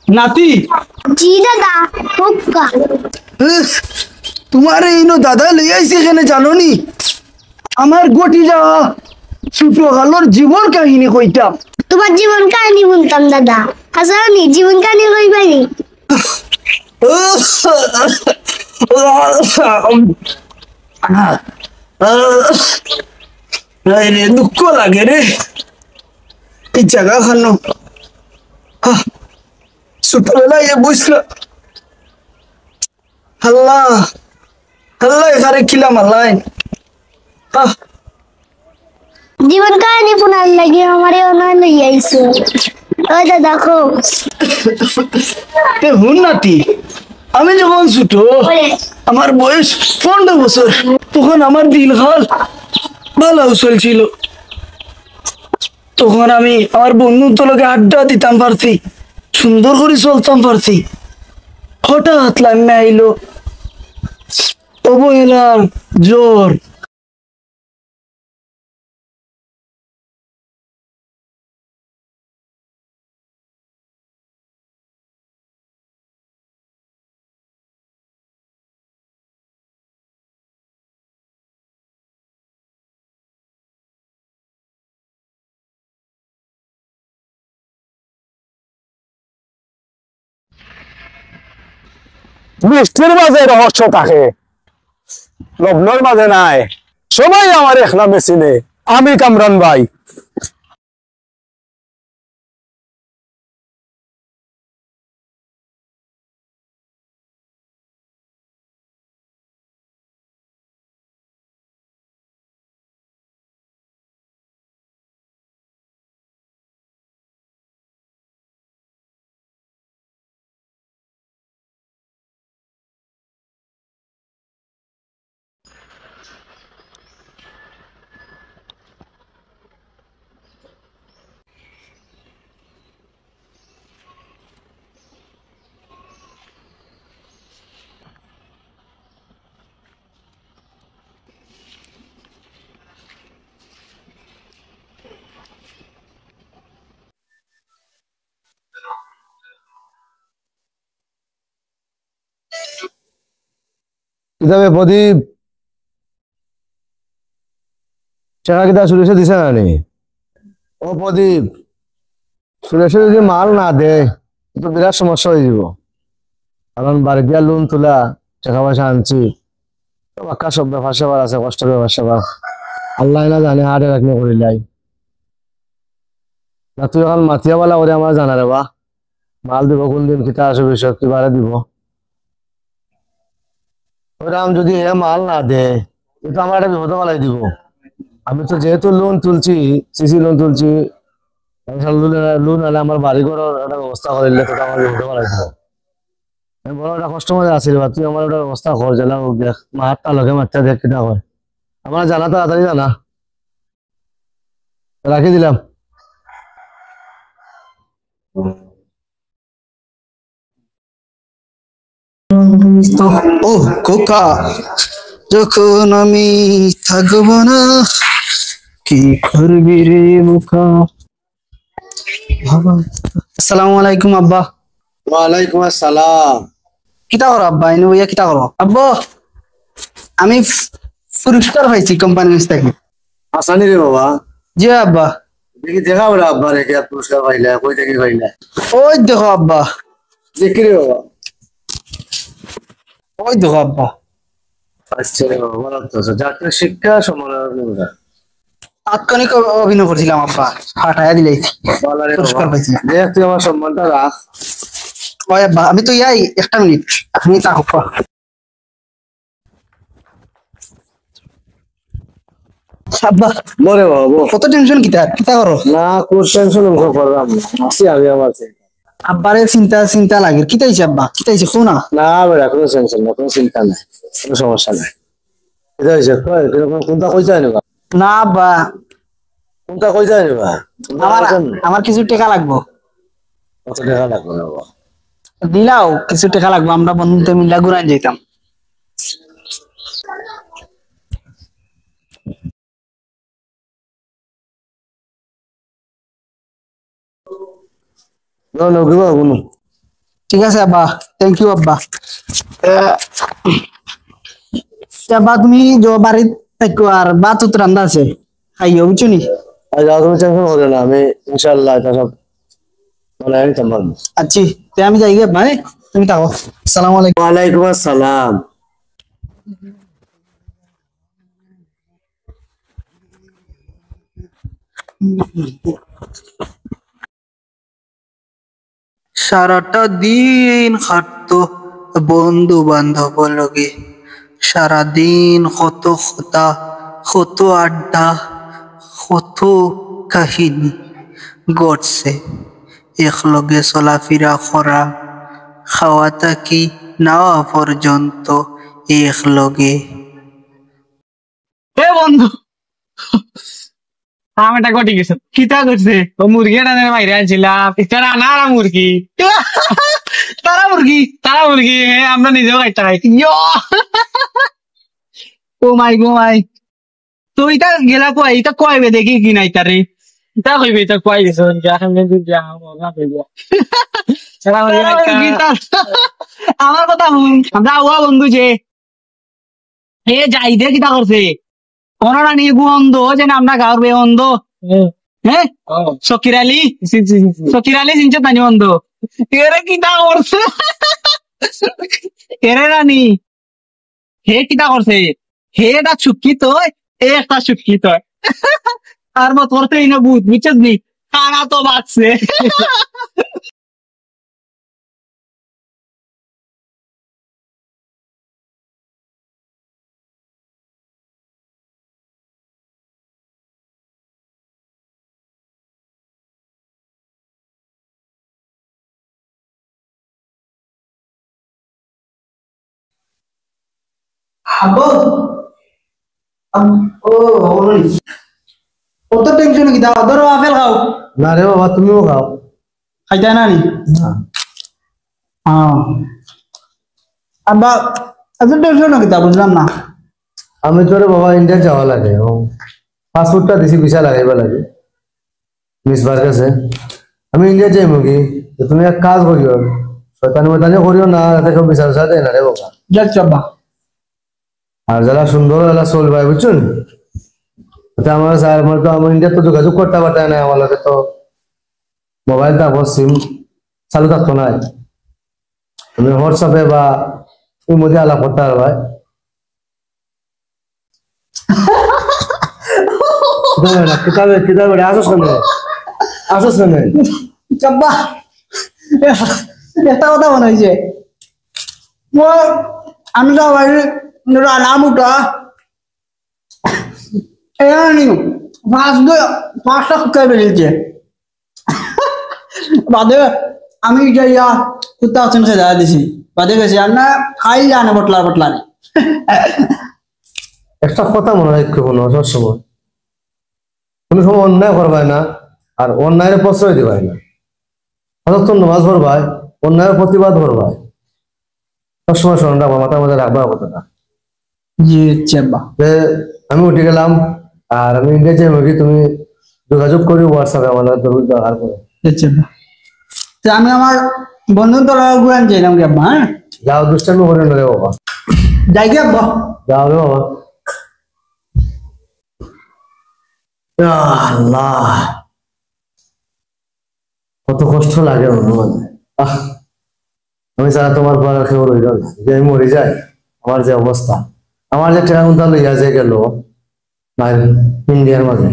নাতি জি দাদা হুক্কা তোমার এই দাদা লই আইছে এখানে জানো নি আমার গটি যাওয়া ছোটকালের জীবন কাহিনী কইতাম তোমার জীবন কাহিনী বলতাম দাদা হাসানি জীবন কাহিনী কইবানি রে দুঃখ লাগে রে এই জায়গা খানো ছোটবেলায় বুঝলাম আল্লাহ আল্লাহ এখানে খিলাম আল্লাহ জীবন কাহিনী পুনার লাগে আমারে অনয় লই আইছো ওই দাদা দেখো হুন নাতি আমি যখন ছোট আমার বয়স 15 বছর তখন আমার দিল হাল ভালো চলছিল তখন আমি আমার বন্ধুর লগে আড্ডা দিতাম পারছি সুন্দর করে চলতাম পারছি হঠাৎ লাইনে আইলো অবহেলার জ্বর বৃষ্টির মাঝে রহস্য থাকে লগ্নর মাঝে নাই সবাই আমার এক নামে চিনে আমি কামরান ভাই কিতাবে প্রদীপ টাকা কিতা সুরেশে দিছে না নি ও প্রদীপ সুরেশে যদি মাল না দে তো বিরাট সমস্যা হয়ে যাব কারণ বাড়ি দিয়া লোন তোলা টাকা পয়সা আনছি বাক্কা সব ব্যাপার স্যাপার আছে কষ্টের ব্যাপার স্যাপার আল্লাহ না জানে হাটে রাখলে করিলাই না তুই এখন মাতিয়াওয়ালা করে আমার জানা রে বা মাল দিব কোন দিন কিতা আসবে বিষয় কিবারে দিব ওরাম যদি এ মাল না দে তো আমার একটা বিপদ পালাই দিব আমি তো যেহেতু লোন তুলছি সিসি লোন তুলছি লোন আলে আমার বাড়ি করার একটা ব্যবস্থা করিলে তো আমার বিপদ পালাই দিব আমি বড় একটা কষ্ট মধ্যে আছি বা তুই আমার একটা ব্যবস্থা কর জেলা দেখ মাঠটা লগে মাঠটা দেখ কিনা হয় আমার জানা তাড়াতাড়ি জানা রাখি দিলাম ও খোকা যখন আমি থাকবো না কি করবি রে মুখা আসসালামু আলাইকুম আব্বা ওয়ালাইকুম আসসালাম কিতা করো আব্বা এনে বইয়া কিতা করো আব্বা আমি পুরস্কার পাইছি কোম্পানি থেকে আসানি রে বাবা জি আব্বা দেখি দেখা বলে আব্বা রেখে পুরস্কার পাইলে কই থেকে পাইলে ওই দেখো আব্বা দেখি রে বাবা ওই দেখো আব্বা আচ্ছা রে বাবা ভালো তো জাতীয় শিক্ষা সম্মাননা তাৎক্ষণিক অভিনয় করছিলাম আব্বা হাঁটাইয়া দিলে পুরস্কার পাইছি দেখ তুই আমার সম্মানটা রাখ ওই আব্বা আমি তো ইয়াই একটা মিনিট আপনি থাকো আব্বা বলে বাবা কত টেনশন কিতা কিতা করো না কোন টেনশন করলাম না আসি আমি আমার আব্বারে চিন্তা চিন্তা লাগে কিতা হইছে আব্বা কিতা হইছে শোনা না বেড়া কোনো টেনশন না কোনো চিন্তা নাই কোনো সমস্যা নাই এটা হয়েছে কোনটা কই যায় না না আব্বা কোনটা কই যায় না আমার আমার কিছু টাকা লাগবো কত টাকা লাগবে বাবা দিলাও কিছু টাকা লাগবে আমরা বন্ধুতে মিলা ঘুরাই যেতাম নগিবা কোনো ঠিক আছে আব্বা, থ্যাংক ইউ আব্বা। আব্বা তুমি বাড়িত থাকো আর ভাত তো রান্না আছে, খাইও বুঝছো নি? আর যাও, তুমি টেনশন করো না, আমি ইনশাআল্লাহ এটা সব মানে নিতে পারবো। আচ্ছা, তে আমি যাই গে ভাই, তুমি থাকো। আসসালামু আলাইকুম। ওয়ালাইকুম আসসালাম। সারাটা দিন খাটতো বন্ধু বান্ধব লগে, সারাদিন কত কথা, কত আড্ডা, কত কাহিনী ঘটছে। একলগে চলাফেরা করা, খাওয়া থাকি নাওয়া পর্যন্ত একলগে। এ বন্ধু, এটা ঘটে গেছে কিতা করছে ও মুরগি টানের মাইরে আনছিলাম এটা রানা আর মুরগি তারা মুরগি হ্যাঁ আমরা নিজেও খাইতে খাই ইয়ো ও মাই তো এটা গেলা কয় এটা কয়বে দেখি কি নাই তারে এটা কইবে এটা কয় গেছে যা খান দিন যা না কইবে আমার কথা শুন আমরা ওয়া বন্ধু যে এ যাই দে কিতা করছে ওনারা নিয়ে গন্ধ যে আমরা গাঁর বে অন্ধ হ্যাঁ শকির আলী চিনছে তানি অন্ধ এরে কিতা করছে এরে রানী হে কিতা করছে হে এটা শিক্ষিত এ একটা শিক্ষিত আর মত করতে ইনো বুঝ বুঝছিস নি খানা তো বাঁচছে আব্বু, ও ওই অত টেনশন কি দাও, ধরো আপেল খাও। না রে বাবা, তুমিও খাও। খাইতে না নি? হ্যাঁ আব্বা, এত টেনশন কি তা বুঝলাম না। আমি তো রে বাবা ইন্ডিয়া যাওয়া লাগে, পাসপোর্টটা দিছি, ভিসা লাগাইবা লাগে মিসবার কাছে। আমি ইন্ডিয়া যাইব কি, তো তুমি এক কাজ করিও, শয়তানি ময়তানি করিও না, যাতে কেউ বিচার বিচার দেয় না রে বাবা। যাচ্ছ আব্বা। আর যারা সুন্দর এলা চলবাই বুঝছেন, আমার স্যার আমার তো আমার ইন্ডিয়া তো যোগাযোগ করতে পারতে না, আমার লগে তো মোবাইল তারপর সিম চালু থাকতো না। তুমি হোয়াটসঅ্যাপে বা ওই মধ্যে আলাপ করতে পারো ভাই। কিতাবে কিতাবে আসো শুনে আসো শুনে আব্বা, একটা কথা মনে হয়েছে, আমি তো নাম উঠা পাঁচটা কুত্তায় বেরিয়েছে বাদে আমি যাইয়া কুত্তা আছেন সে দেখা দিছি, বাদে গেছি আর না খাই জানে বটলা বটলা একটা কথা মনে রাখবে কোনো সবসময়, কোনো সময় অন্যায় করবাই না আর অন্যায়ের প্রশ্রয় দিবাই না। যতক্ষণ নামাজ পড়বাই অন্যায়ের প্রতিবাদ করবাই, সবসময় স্মরণ রাখবা, মাথার মধ্যে রাখবা কথাটা। জি আব্বা। আমি উঠে গেলাম আর আমি ইন্ডিয়া যাই কি, তুমি যোগাযোগ করি হোয়াটসঅ্যাপে আমাদের দরকার করে। আমি আমার বন্ধু তোলা ঘুরান চাইলাম কি আব্বা। হ্যাঁ যাও, দুষ্টামি করে না রে বাবা, যাই কি আব্বা। যাও রে বাবা। আল্লাহ, কত কষ্ট লাগে আমি ছাড়া তোমার পর আর কেউ রইল না, যদি আমি মরে যাই আমার যে অবস্থা, আমার যে ট্রেনটা লইয়া যে গেল ইন্ডিয়ার মাঝে,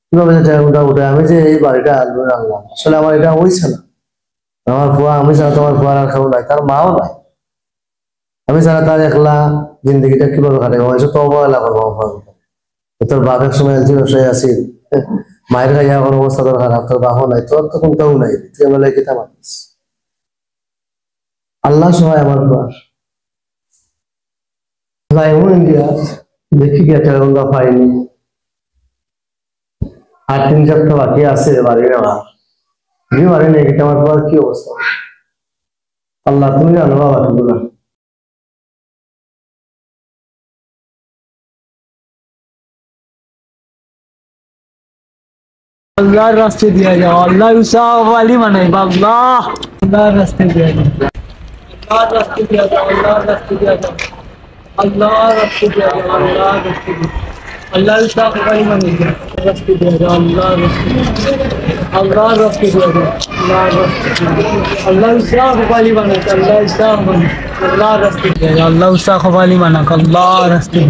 কিভাবে যে ট্রেনটা উঠে আমি যে এই বাড়িটা আনলাম, আসলে আমার এটা হয়েছে না। আমার ফুয়া, আমি ছাড়া তোমার ফুয়ার আর কেউ নাই, তার মাও নাই, আমি ছাড়া তার একলা জিন্দগিটা কিভাবে কাটে, মানুষ তো অবহেলা করবো। তোর বাপের সময় একজন ব্যবসায়ী আসিল, মায়ের গায়ে এখন অবস্থা তোর খারাপ, তোর বাপও নাই, তোর তো কোনটাও নাই, তুই বলে কিতা মানুষ। আল্লাহ সহায় আমার পর এমন ইন্ডিয়া দেখি গেছে আমরা পাইনি, আর 3 সপ্তাহ বাকি আছে বাড়ি নেওয়া, বাড়ি নেই, আমার পর কি অবস্থা। আল্লাহ তুমি জানো বাবা। अल्लाह रास्ते दिया जाओ, अल्लाह उसाफ वाली मनाई अल्लाह, अल्लाह रास्ते दिया जाओ, अल्लाह रास्ते दिया जाओ, अल्लाह रास्ते दिया जाओ, अल्लाह रास्ते दिया जाओ, अल्लाह रास्ते दिया, अल्लाह उसाफ वाली मनाई रास्ते दिया जाओ, अल्लाह रास्ते, अल्लाह रास्ते दिया जाओ, अल्लाह रास्ते, अल्लाह उसाफ वाली मनाई, अल्लाह उसाफ वाली, अल्लाह रास्ते दिया जाओ, अल्लाह उसाफ वाली मना, अल्लाह रास्ते,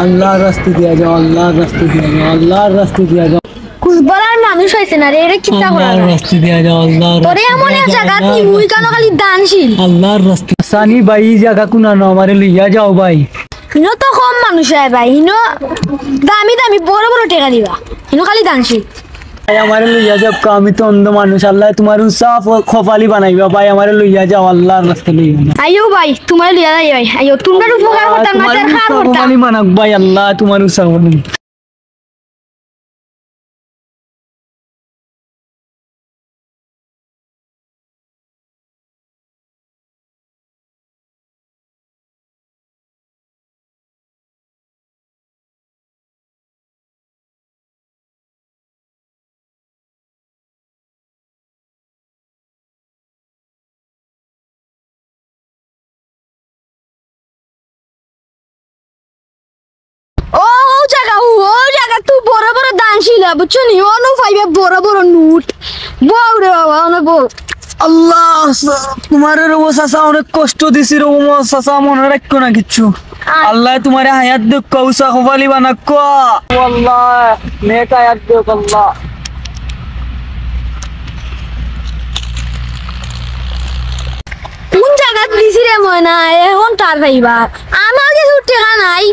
अल्लाह रास्ते दिया जाओ, अल्लाह रास्ते दिया जाओ, अल्लाह रास्ते दिया जाओ, कुछ बलाর মানুষ হইছে না রে, এটা কিতা করা अल्लाह रास्ते दिया जाओ, अल्लाह তোরে এমন এক জায়গা তুই মুই কানো খালি দানশীল अल्लाह रास्ते सानी भाई जगह कुना ना हमारे लिया जाओ भाई হিনো তো কম মানুষ হয় ভাই, হিনো দামি দামি বড় বড় টেকা দিবা, হিনো খালি দানশীল। भाई हमारे लिया जाओ कामी तो अंध मानुष अल्लाह तुम्हारे साफ खफाली बनाइबा भाई हमारे लिया जाओ अल्लाह रास्ते लिया जाओ আইও ভাই তোমার লিয়া যাই ভাই, আইও তোমরা উপকার করতাম না তার খার করতাম। खफाली मानक भाई अल्लाह तुम्हारे साफ ও জায়গা তুই বড় বড় দানশীল বুঝছো নি, অনু পাইবে বড় বড় নোট বউ রে বাবা, অনু বউ আল্লাহ তোমারে রবো চাচা অনেক কষ্ট দিছি রবো চাচা মনে রাখো না কিচ্ছু আল্লাহ তোমারে হায়াত দেখ কৌসা খফালি বানাক আল্লাহ নেক হায়াত দেখ আল্লাহ কোন জায়গা দিছি রে ময়না, এখন তার পাইবা আমার কিছু টেকা নাই,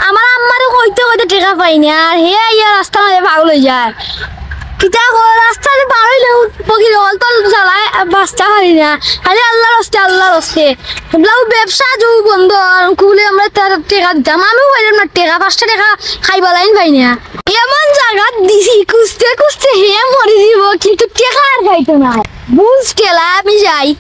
আমার আম্মারে কইতে কইতে টেকা পাই না, আর হে ইয়া রাস্তা মাঝে পাগল হয়ে যায়, কিতা রাস্তাতে পার হইলে পকি জল তল চালায় বাঁচতে পারি না, খালি আল্লাহ রস্তে আল্লাহ রস্তে এগুলাও ব্যবসা যৌ বন্ধ খুলে আমরা তার টেকা দিতাম, আমিও পাইলাম না টেকা, 5টা টাকা খাইবা লাইন পাই না, এমন জায়গা দিছি খুঁজতে খুঁজতে হে মরে দিব, কিন্তু টেকা আর পাইতো না, বুঝ টেলা আমি যাই।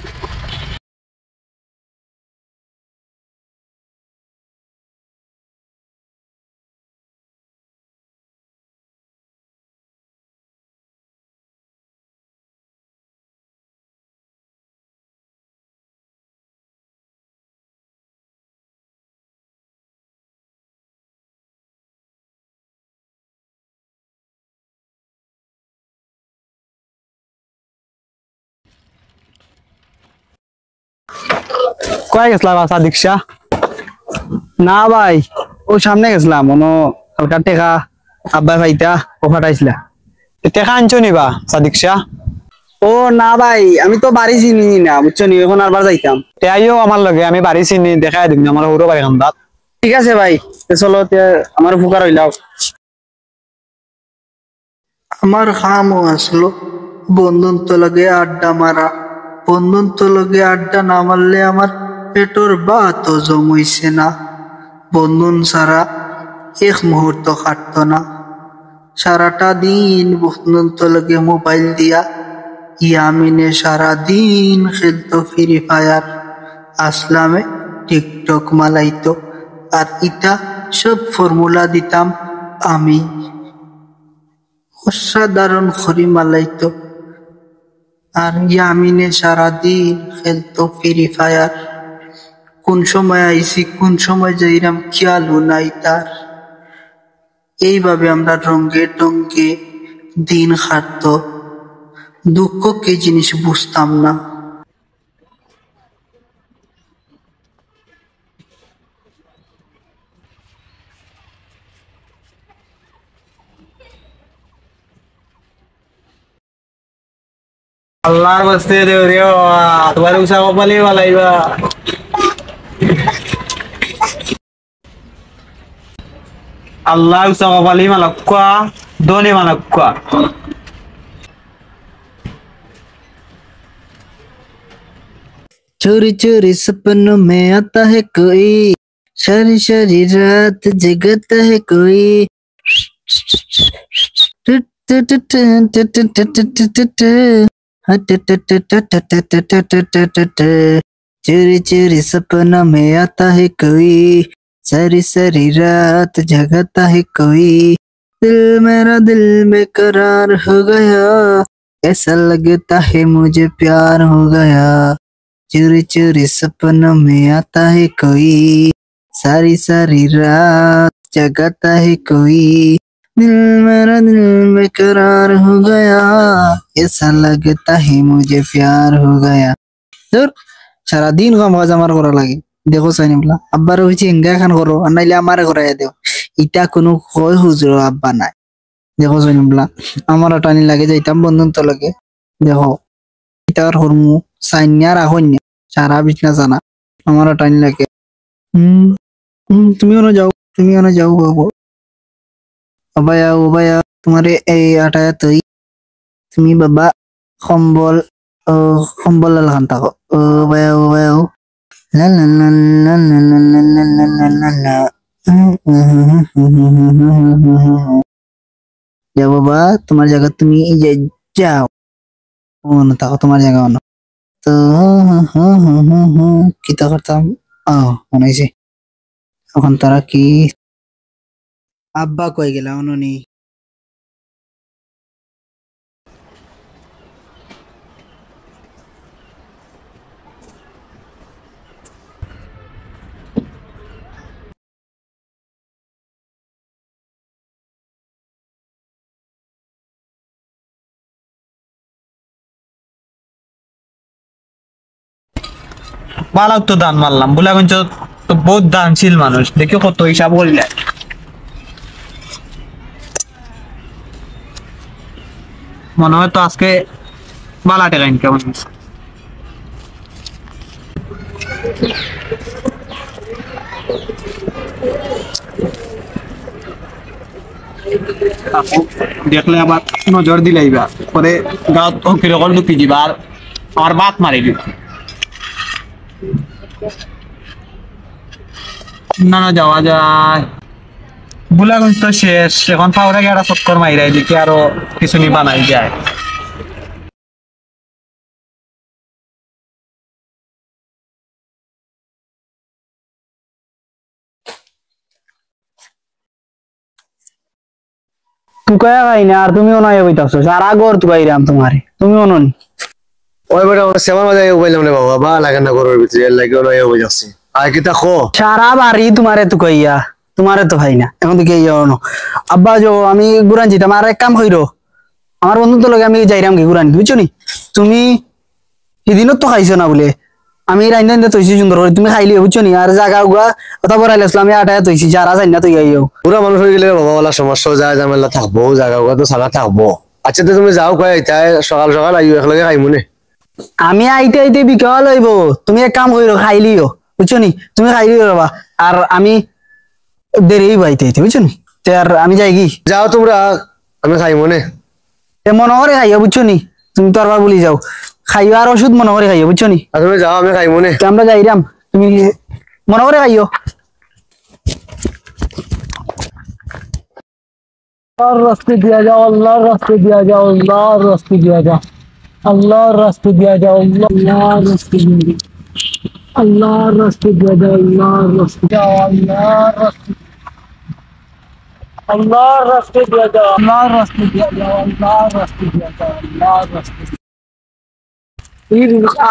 কয় গেছিলাম সাদিক শাহ না ভাই ও সামনে গেছিলাম মনো হালকা টেকা আব্বা ভাইটা ও ফাটাইছিলা টেকা আনছো নিবা সাদিক শাহ ও না ভাই আমি তো বাড়ি চিনি না বুঝছো নি, এখন আরবার যাইতাম আইও আমার লগে আমি বাড়ি চিনি দেখাই দিম আমার সৌর বাড়ি খান্দাত ঠিক আছে ভাই চলো আমার উপকার হইলাও। আমার খামও আসলো বন্ধন তো লাগে আড্ডা মারা, বন্ধন তো লাগে আড্ডা না মারলে আমার পেটর ভাতও জমইছে না, বন্ধন ছাড়া এক মুহূর্ত কাটতো না, সারাটা দিন বন্ধন তো লাগে মোবাইল দিয়া, ইয়ামিনে সারা দিন খেলতো ফ্রি ফায়ার, আসলামে টিকটক মালাইতো, আর ইটা সব ফর্মুলা দিতাম আমি, অসাধারণ খড়ি মালাইতো, আর ইয়ামিনে সারাদিন খেলতো ফ্রি ফায়ার, কোন সময় আইসি কোন সময় যাইরাম খেয়ালও নাই তার, এইভাবে আমরা রঙ্গে টঙ্গে দিন কাটতো, দুঃখ কি জিনিস বুঝতাম না। আল্লাহর বস্তে দেও রে তোমার উষা কপালি বালাইবা আল্লাহ উষা কপালি মালক্কা দনে মালক্কা चोरी चोरी सपनों में आता है कोई, सारी सारी रात जगता है कोई, चोरी चोरी सपनों में आता है कोई, सारी सारी रात जगाता है कोई, दिल मेरा दिल बेकरार हो गया, ऐसा लगता है मुझे प्यार हो गया। चोरी चोरी सपनों में आता है कोई, सारी सारी रात जगाता है कोई। दिल मेरा दिल बेकरार हो गया, ऐसा लगता है मुझे प्यार हो गया। ধুর, সারাদিন কাম কাজ আমার করা লাগে। দেখো সাইনিবলা আব্বার হইছে এঙ্গা খান করো আর নাইলে আমারে করাইয়া দেও। ইটা কোনো কয় হুজুর আব্বা নাই। দেখো সাইনিবলা আমার টানি লাগে যাইতাম বন্ধন তো লাগে। দেখো ইটার হরমু সাইনিয়া রাখুন সারা বিছনা জানা আমার টানি লাগে। তুমিও না যাও, তুমিও না যাও বাবু। বাবা তোমারে এই আটায়া তুই তুমি বাবা কম্বল কম্বল লাগান থাকো। ও বায়া লা লা লা লা লা লা লা লা লা লা লা। যাও বাবা তোমার জায়গা তুমি যাও, অন্য থাকো তোমার জায়গা অন্য। তো কিতা করতাম মনে হয়েছে এখন তারা কি আব্বা কই গেলা অননি। বালাক তো দান মারলাম বুলাগঞ্জ তো বহুত দানশীল মানুষ, দেখি কত হিসাব করিলে মনে হয় তো আজকে বালা টাকা ইনকাম হয়েছে। দেখলে আবার নজর দিলাইবা পরে গাঁত কিরকম ঢুকি দিবা আর আমার বাত মারি দিবা। না যাওয়া যায় বুলাগঞ্জ তো শেষ, এখন পাউরা গেড়া চক্কর মাইরাই দেখি আরো কিছু নি বানাই যায়। তুকায়া খাই না আর তুমিও নয় বইতাছো সারা গর তুকাইরাম তোমারে তুমিও ননি। ওই বেটা আমরা সেমার মাঝে উবাইলাম রে বাবা, বা লাগে না গরুর ভিতরে এর লাগে নয় হয়ে যাচ্ছে। আর কিতা খো সারা বাড়ি তোমারে তুকাইয়া তোমারে তো খাই না এখন তুই যাও না। আব্বা যো আমি গুরান যেতাম আর এক কাম কইরো আমার বন্ধু তো লগে আমি যাইরাম কি গুরান বুঝছো নি। তুমি সেদিনও তো খাইছো না বলে আমি রাইন রাইন তৈছি সুন্দর করে তুমি খাইলি বুঝছো নি। আর জাগা উগা কথা বড়াইলাম আমি আটায় তৈছি যারা যাই না তুই আইও। পুরা মানুষ হয়ে গেলে বাবা বলা সমস্যা যায়, ঝামেলা থাকবো, জায়গা তো সারা থাকবো। আচ্ছা তো তুমি যাও কয় তাই সকাল সকাল আইও একলগে খাইমু নে। আমি আইতে আইতে বিকাল হইব, তুমি এক কাম কইরো খাইলিও বুঝছো নি। তুমি খাইলিও বাবা আর আমি দেরি বাইতে আইতে বুঝছো নি। আর আমি যাই কি যাও তোমরা আমি খাইমু নে। মনে করে খাইও বুঝছো নি, তুমি তো আর বলি যাও খাইও আর ওষুধ মনে করে খাইও বুঝছো নি। আর তুমি যাও আমি খাইমু নে। আমরা যাইরাম তুমি মনে করে খাইও। আল্লাহর রাস্তে দিয়া যাও, আল্লাহর রাস্তে দিয়া যাও, আল্লাহর রাস্তে দিয়া যাও, আল্লাহর রাস্তে দিয়া যাও, আল্লাহর রাস্তে দিয়া যাও, আল্লাহর রাস্তে দিয়া যাও, আল্লাহর রাস্তে যাও, আল্লাহর রাস্তে দিয়া যাও, আল্লাহর রাস্তে দিয়া যাও, আল্লাহর রাস্তে দিয়া যাও, আল্লাহর রাস্তে।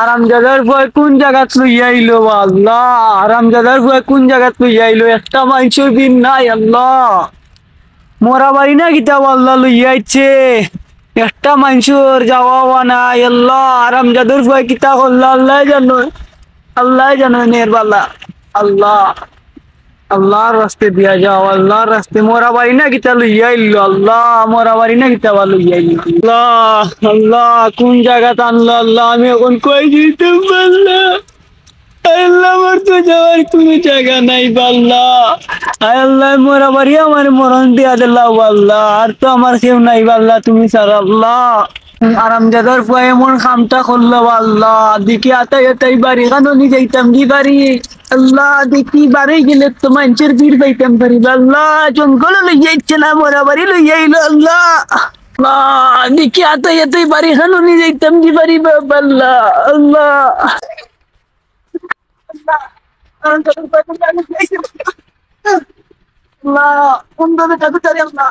আরামজাদার ভয় কোন জায়গাত লইয়া আইলো আল্লাহ, আরামজাদার ভয় কোন জায়গাত লইয়া আইলো। একটা মানুষের দিন নাই আল্লাহ, মরা বাড়ি না কিতাব আল্লাহ লইয়া আইছে। একটা মানুষের যাওয়া নাই আল্লাহ, আরামজাদার ভয় কিতা করলো আল্লাহ জানো, আল্লাহ জানো নেরবালা। আল্লাহ আল্লাহর রাস্তে দিয়া যাও, আল্লাহর রাস্তে মরা বাড়ি না কিতা লইয়া আইলো আল্লাহ, মরা বাড়ি না কিতা লইয়া আইলো আল্লাহ। আল্লাহ কোন জায়গাতে আনলো আল্লাহ, আমি এখন কই যেতাম আল্লাহ। আল্লাহ আমার তো যাওয়ার কোনো জায়গা নাই আল্লাহ। আল্লাহ মরা বাড়ি আমার মরণ দিয়া দিল্লাহ আল্লাহ, আর তো আমার কেউ নাই আল্লাহ তুমি ছাড়া আল্লাহ। আরামজাদার ভয় এমন খামটা করলো আল্লাহ, দেখি আতাই আতাই বাড়ি কাননি যাইতাম কি বাড়ি আল্লাহ, দেখি বাড়ি গেলে তো মানুষের ভিড় পাইতাম পারি আল্লাহ। জঙ্গল লইয়া ইচ্ছে না মরা বাড়ি লইয়া আইলো আল্লাহ। আল্লাহ দেখি আতাই আতাই বাড়ি কাননি যাইতাম কি বাড়ি আল্লাহ। আল্লাহ আল্লাহ কোন ভাবে কাকু চারি আল্লাহ।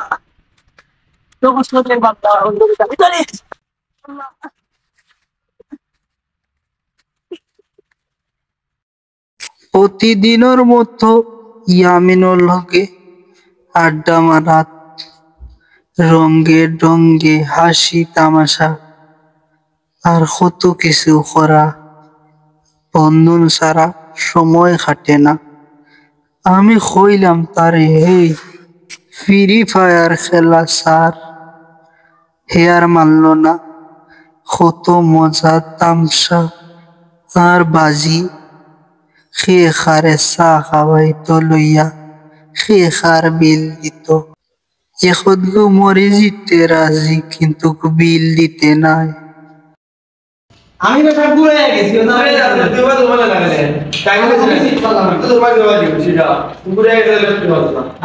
কষ্ট দেয় বান্দা ভিতরে প্রতিদিনের মতো ইয়ামিনুল হকে আড্ডা মারাত, রঙ্গে ডঙ্গে হাসি তামাশা আর কত কিছু করা। বন্ধন ছাড়া সময় কাটে না। আমি কইলাম তারে, হেই ফ্রি ফায়ার খেলা স্যার, হে আর মানল না। কত মজা তামসা আর বাজি, খে খারে চা খাওয়াইতো লইয়া, খে খার বিল দিত। এখন গো মরে জিতে রাজি, কিন্তু বিল দিতে নাই। আমি তো সব ঘুরে গেছি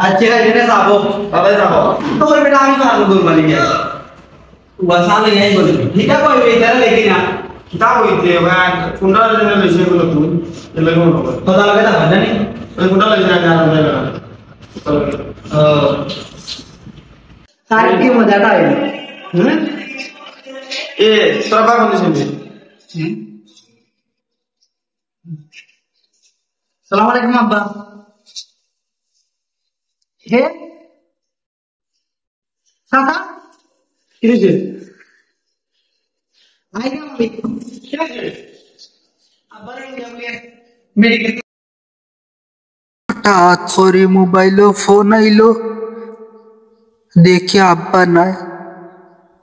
আচ্ছা এটা যাবো তোর বেটা আমি পারবো দূর মারি গিয়ে ওয়াসা নেই বলি ঠিক আছে কই বেটারে দেখি না কিতাব হইতে কুন্ডা জন্য লইছে গুলো তুই এলে কোন হবে কথা লাগে না জানি ওই কুন্ডা লইছে না জানা যায় না তার কি মজাটা হইলো এ তোরা বা কোন শুনবি সালাম আলাইকুম আব্বা হে সাসা কি হইছে আইগা আমি কি হইছে আব্বা রে মেডিকেল হঠাৎ করে মোবাইলে ফোন আইলো, দেখি আব্বা নাই।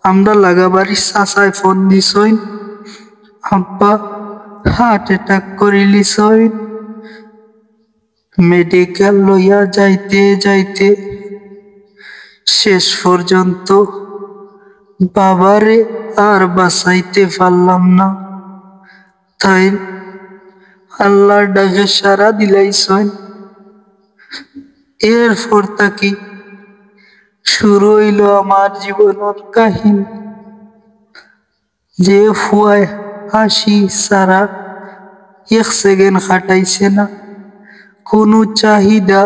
আমরা লাগাবাড়ি চাচায় ফোন দিছইন, আব্বা হার্ট অ্যাটাক করে লিছইন। মেডিকেল লইয়া যাইতে যাইতে শেষ পর্যন্ত বাবারে আর বাঁচাইতে পারলাম না। তাই আল্লাহর ডাকে সারা দিলাইছইন। এরপর তাকি শুরু হইল আমার জীবনের কাহিনী, যে ফুয়ায় হাসি সারা এক সেকেন্ড কাটাইছে না। কোনো চাহিদা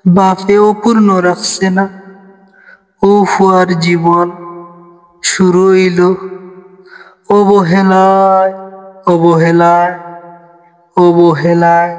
বাপেও পূর্ণ রাখছে না। ও ফুয়ার জীবন শুরু হইল অবহেলায় অবহেলায় অবহেলায়।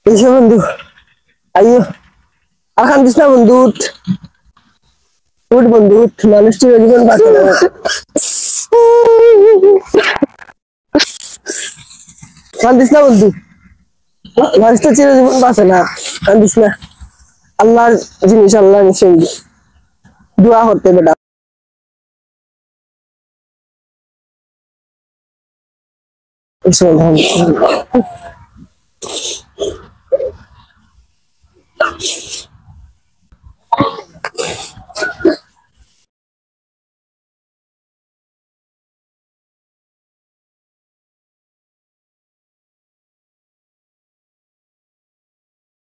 এসে বন্ধু আইয়ো আর কান্দিস না বন্ধু উঠ বন্ধু উঠ মানুষটি জীবন বাঁচে না কান্দিস না বন্ধু মানুষটা চির জীবন বাঁচে না কান্দিস না আল্লাহর জিনিস আল্লাহ নিশ্চয় দোয়া করতে বেটা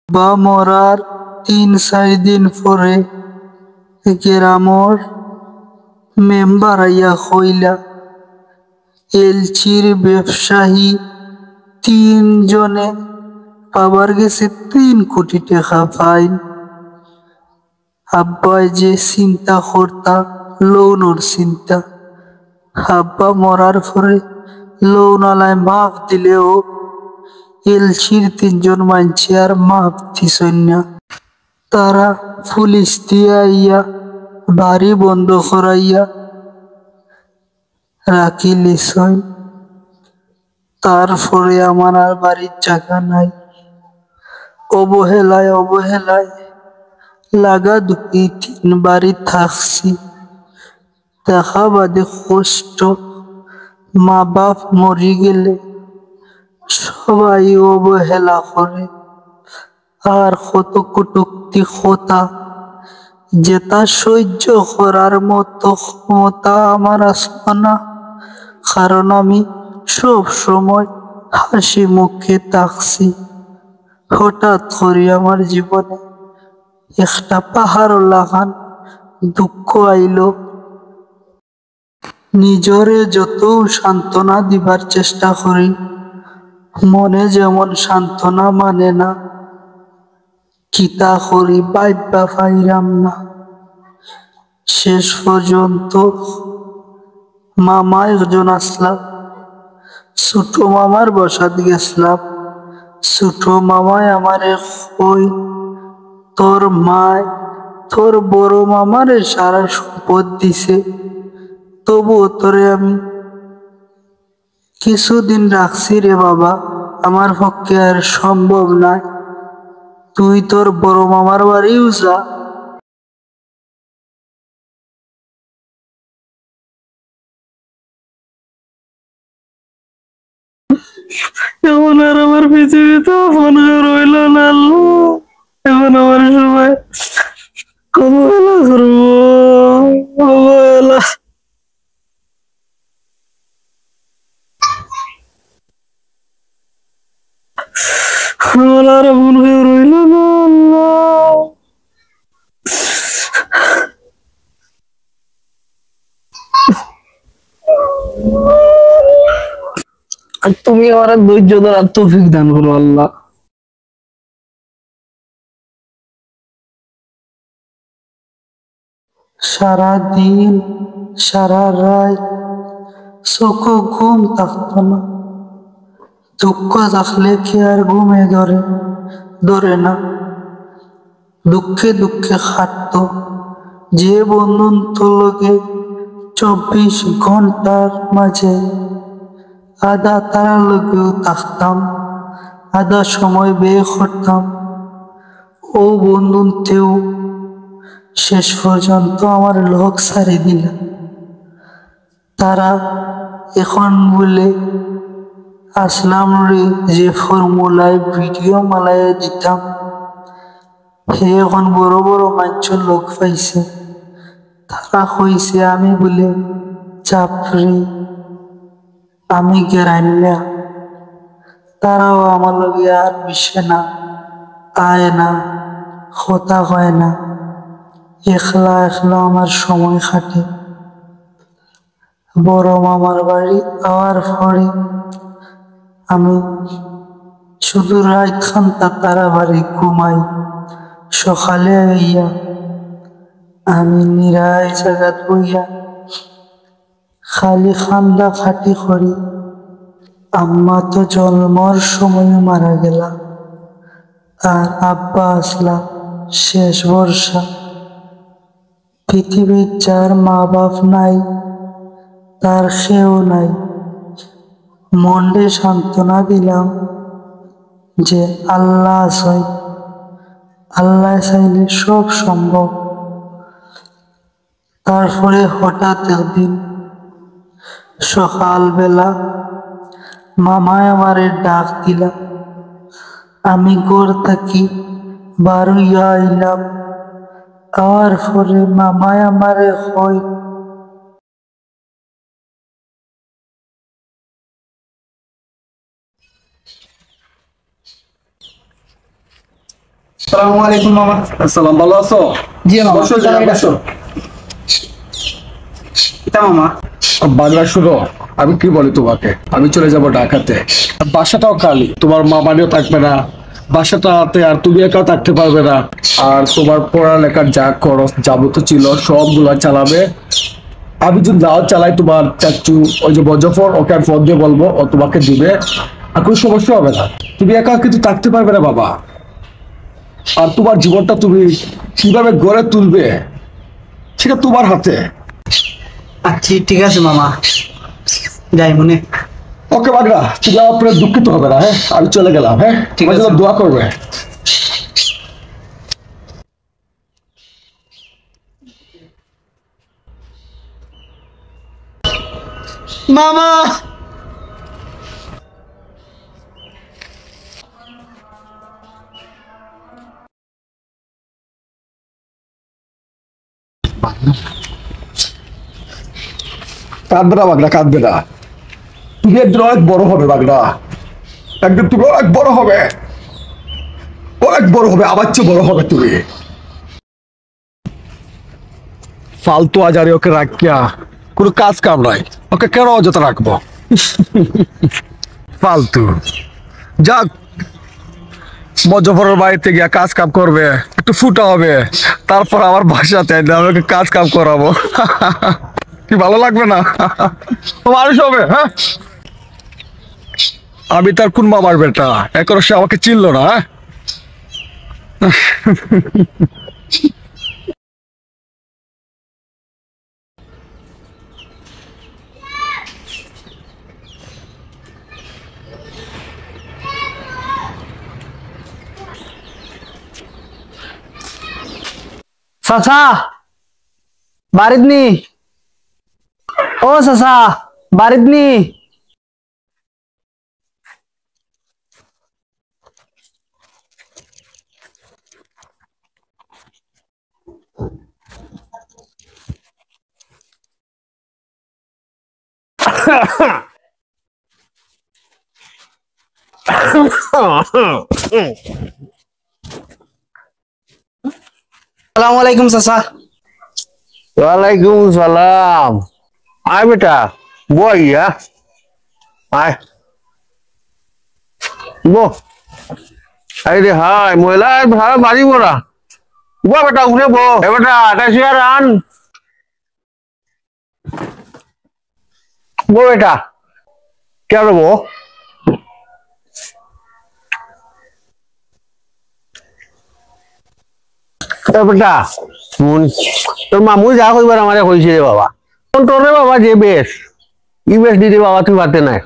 বা মরার ৩-৪ দিন পরে গ্রামর মেম্বার আইয়া কইলা, এলচির ব্যবসায়ী ৩ জনে পাবার গেছে ৩ কোটি টাকা ফাইন। আব্বাই যে চিন্তা করতা লোনের চিন্তা, আব্বা মরার পরে লোন আলায় মাফ দিলেও এলচির ৩ জন মানছে আর মাফ দিছেন না। তারা পুলিশ দিয়ে আইয়া বাড়ি বন্ধ করাইয়া রাখি লিছইন। তারপরে আমার আর বাড়ির জায়গা নাই। অবহেলায় অবহেলায় লাগা 2-3 বাড়ি থাকছি। দেখা বাদে কষ্ট, মা বাপ মরি গেলে সবাই অবহেলা করে। আর কত কটূক্তি কথা, যেটা সহ্য করার মতো ক্ষমতা আমার আসলো না। কারণ আমি সব সময় হাসি মুখে থাকছি। হঠাৎ করে আমার জীবনে একটা পাহাড় লাগান দুঃখ আইলো। নিজরে যত সান্ত্বনা দিবার চেষ্টা করি, মনে যেমন সান্ত্বনা মানে না। কিতা করি ভাইবা পাইরাম না। শেষ পর্যন্ত মামা একজন আসলাম, ছোট মামার বসাত গেছিলাম। ছোট মামায় আমারে কই, তোর মায় তোর বড় মামারে সারা সম্পদ দিছে, তবুও তোরে আমি কিছুদিন রাখছি রে বাবা, আমার পক্ষে আর সম্ভব নয়। তুই তোর বড় মামার বাড়িও যা। এখন আর আমার পৃথিবীতে ফোন রইল না আল্লাহ। এখন আমার সময় অবহেলা করবো, অবহেলা। আমার আর ফোন রইল না আল্লাহ। তুমি আমার ধৈর্য ধরার তৌফিক দান করো আল্লাহ। সারা দিন সারা রাত চোখে ঘুম থাকতো না। দুঃখ থাকলে কি আর ঘুমে ধরে না। দুঃখে দুঃখে খাটতো। যে বন্ধুত্ব লগে 24 ঘন্টার মাঝে আধা তারা লগেও থাকতাম, আধা সময় ব্যয় করতাম, ও বন্ধুত্বেও শেষ পর্যন্ত আমার লোক ছাড়ি দিল। তারা এখন বলে আসলাম রে যে ফর্মুলায় ভিডিও মালায় দিতাম, হে এখন বড় বড় মানুষের লোক পাইছে। তারা কইছে আমি বলে চাপরি, আমি গেরান্যা। তারাও আমার লগে আর মিশে না, আয় না, কথা হয় না। একলা একলা আমার সময় কাটে। বড় মামার বাড়ি আওয়ার পরে আমি শুধু রাত খান্তা তারা বাড়ি ঘুমাই। সকালে হইয়া আমি নিরায় জায়গাত বইয়া খালি খান্দা খাটি করি। আম্মা তো জন্মর সময় মারা গেলা, আর আব্বা আসলা শেষ বর্ষা। পৃথিবীর যার মা বাপ নাই, তার সেও নাই। মনে সান্ত্বনা দিলাম যে আল্লাহ আছে, আল্লাহ চাইলে সব সম্ভব। তারপরে হঠাৎ একদিন সকালবেলা মামায় আমারে ডাক দিলা। আমি ঘর থাকি বার হইয়া আইলাম। আর পরে মামায় আমারে কয়, আসসালামু আলাইকুম মামা। আসসালাম, ভালো আছো? জি মামা। বসো, বসো। কিতা মামা? বাংলা শুনো, আমি কি বলি তোমাকে, আমি চলে যাব ঢাকাতে। বাসাটাও খালি, তোমার মামানিও থাকবে না বাসাটাতে, আর তুমি একাও থাকতে পারবে না। আর তোমার পড়ালেখার যা খরচ যাবতীয় ছিল সবগুলা চালাবে। আমি যদি নাও চালাই, তোমার চাচু ওই যে বজফর, ওকে আমি ফোন দিয়ে বলবো, ও তোমাকে দিবে। আর কোনো সমস্যা হবে না। তুমি একা কিন্তু থাকতে পারবে না বাবা। আর তোমার জীবনটা তুমি কিভাবে গড়ে তুলবে সেটা তোমার হাতে। আচ্ছা ঠিক আছে মামা, যাই মনে। ওকে বাগড়া, তুমি আমার উপরে দুঃখিত হবে না, হ্যাঁ? আমি চলে গেলাম, হ্যাঁ? ঠিক আছে। আমার জন্য দোয়া করবে। মামা কাঁদবে না বাগড়া, কাঁদবে না। তুমি একদিন অনেক বড় হবে বাগড়া, একদিন তুমি অনেক বড় হবে, অনেক বড় হবে, আমার চেয়ে বড় হবে তুমি। ফালতু আজারে ওকে রাখিয়া কোনো কাজ কাম নাই, ওকে কেন অযথা রাখবো? ফালতু। যাক, মজফরের বাড়িতে গিয়া কাজ কাম করবে, একটু ফুটা হবে, তারপর আমার বাসাতে এনে আমি ওকে কাজ কাম করাবো। কি ভালো লাগবে না? মানুষ হবে, হ্যাঁ? আমি তার কোন মামার বেটা, এখন সে আমাকে চিনলো না, হ্যাঁ? চাচা বাড়িত নি? ও চাচা বাড়িত নি? আসসালামু আলাইকুম চাচা। ওয়ালাইকুম সালাম। আয় বেটা, বই আয় বো। আরে রে হাই, মহিলা ভাড়া বাড়ি বড়া। বো বেটা, উঠে বো। এ বেটা, কাছে আর আন। বো বেটা, কে বো? বেটা শুন, তোর মামু যা কইবার আমারে কইছে রে বাবা। তোরে বাবা যে বেশ, ই বেশ দিদি বাবা তুই পারতে নাই।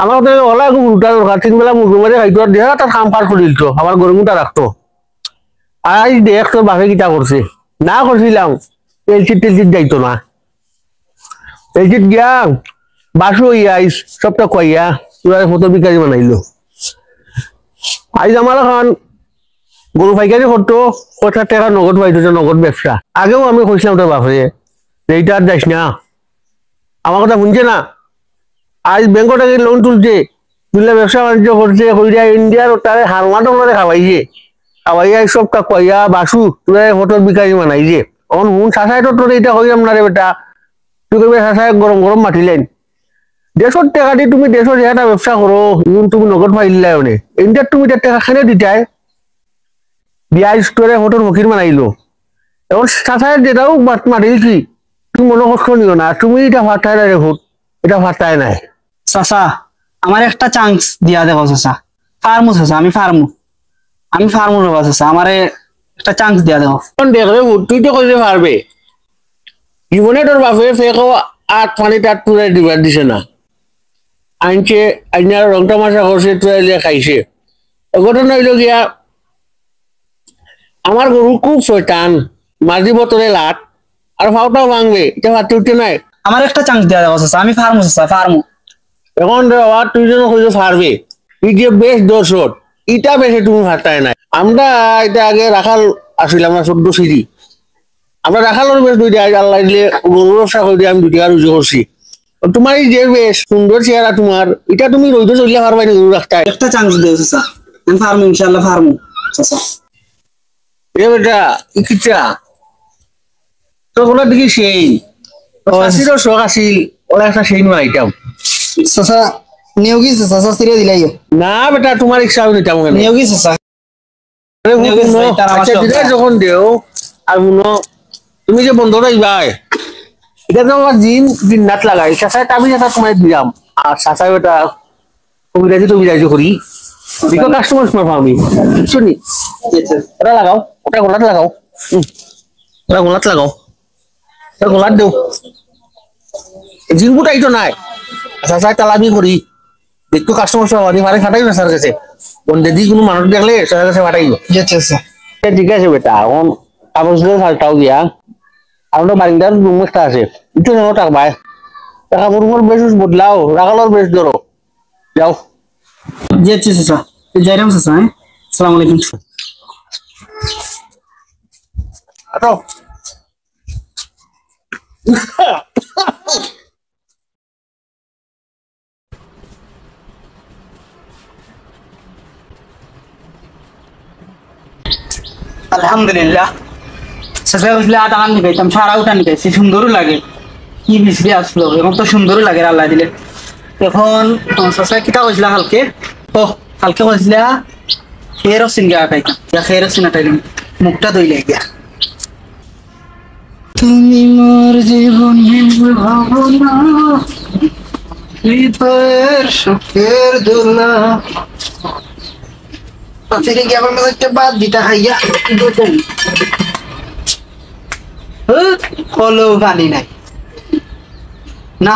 আমার তো ওলা খুব উল্টা দরকার, 3 বেলা মুরগি মারে খাইতো আর দেখা তার খাম পার করিল তো, আমার গরমটা রাখতো। আজ দেখ তোর বাপে কিটা করছে, না করছিলাম এলচিট টেলচিট যাইতো না। এলচিট গিয়া বাসু আইস সবটা কইয়া তোরা ফটো বিকারি বানাইলো। আজ আমার এখন গরু পাইকারি করতো, 50 টাকা নগদ পাইতো, নগদ ব্যবসা। আগেও আমি কইছিলাম তোর বাপরে এইটা আর যাইস না, আমার কথা শুনছে না। আজ ব্যাংক থেকে লোন তুলছে, তুললে ব্যবসা বাণিজ্য করছে, কইরা ইন্ডিয়ার তারে হারমাটো করে খাওয়াইছে, খাওয়াইয়া সব কইয়া বাসু তোরা হোটেল বিকারি বানাইছে। এখন হুন শাসায় তো তোর এইটা হইলাম না রে বেটা, তুই কইবে শাসায় গরম গরম মাতিলেন। 150 টাকা দিয়ে তুমি 150 একটা ব্যবসা করো, তুমি নগদ পাইলে ইন্ডিয়ার তুমি টাকা খানে দিতাই বিয়া স্টোরে হোটেল ফকির বানাইলো। এখন শাসায় যেটাও মাতিলছি, তুমি মনে কষ্ট নিও না, তুমি এটা ভাতায় নাই রে ভোট, এটা ভাতায় নাই। চাচা আমার একটা চান্স দিয়া দেখো চাচা, ফার্মু চাচা, আমি ফার্মু রবা চাচা, আমারে একটা চান্স দিয়া দেখো। দেখবে তুই তো কইতে পারবে, জীবনে তোর বাপে ফেকো 8 পানি 8 তুলে দিবার দিছে না, আনছে আইনার রং তামাশা করছে, তুলে খাইছে। ঘটনা হইল গিয়া আমার গরু খুব শয়তান, মাঝি বোতলে লাট আর ফাওটাও ভাঙবে, এটা ভাবতে উঠতে নাই। আমার একটা চান্স দিয়া দেখো চাচা, আমি ফার্মু চাচা, ফার্মু। এখন রে বাবা তুই যেন কইতে পারবে, এই যে বেশ দোষট ইটা বেশি তুমি ভাতায় নাই। আমরা এটা আগে রাখাল আসিলাম না 14 সিঁড়ি, আমরা রাখালোর বেশ 2 টাকা আল্লাহ দিলে গরু ব্যবসা করে আমি 2 টাকা রুজি করছি। তোমার এই যে বেশ সুন্দর চেহারা তোমার, এটা তুমি রইদ চলিয়া পারবাই না গরু রাখতায়। একটা চান্স দিও চাচা, আমি ফার্মু, ইনশাআল্লাহ ফার্মু চাচা। এ বেটা ইকিটা তোর কোলা দিকে সেই আসিরও শখ আসিল, ওরা একটা সেই নয় আইটাম চাচা নিয়োগী চাচা, সিরিয়া দিলাইও না বেটা, তোমার ইচ্ছা আমি নিতাম কেন? নিয়োগী চাচা। আচ্ছা দিদাই যখন দেও আর শুনো, তুমি যে বন্ধটা ইবাই এটা তো আমার দিন রাত লাগাই, চাচায় আমি চাচা তোমায় দিলাম। আর চাচাই বেটা কবিরাজি করি, দিকে কাস্টমার সময় পাও আমি শুনি। ওটা লাগাও, ওটা গোলাত লাগাও, ওটা গোলাত লাগাও, ওটা গোলাত দেও, জিনবুট আইতো নাই চাচা তালাবি করি একটু কাস্টমার সবাই মারে খাটাইবে স্যার কাছে কোন যদি কোনো মানুষ দেখলে স্যার কাছে ফাটাইব ঠিক আছে বেটা এখন কাগজ ফালটাও দিয়া আর ওটা বারিন্দার রুম একটা আছে একটু নেও টাকা ভাই টাকা রুমের বেশ বদলাও রাখালোর বেশ ধরো যাও জি আচ্ছা চাচা যাই রাম চাচা হ্যাঁ আসসালামু আলাইকুম আটো আলহামদুলিল্লাহ চাচা বুঝলে টাকা নিবাইতাম সারা উঠা নিবাইছি সুন্দরও লাগে কি মিশবে আসলো এবং তো সুন্দরও লাগে আল্লাহ দিলে এখন চাচা কিতা কইছিলা কালকে কালকে কইছিলা খেয়ের সিনগা আটাইতাম খেয়ের সিন আটাইলাম মুখটা ধুইলে গিয়া তুমি মোর জীবনের ভাবনা হৃদয়ের সুখের দোলা থেকে গিয়ে আমার মাঝে একটা বাদ দিতা খাইয়া হলো পানি নাই না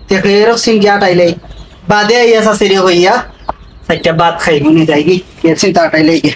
দেখে রসিন গিয়া টাইলাই বাদে আইয়া শাশুড়ি হইয়া একটা বাদ খাইব নি যাই গি চিন্তা টাইলাই গিয়ে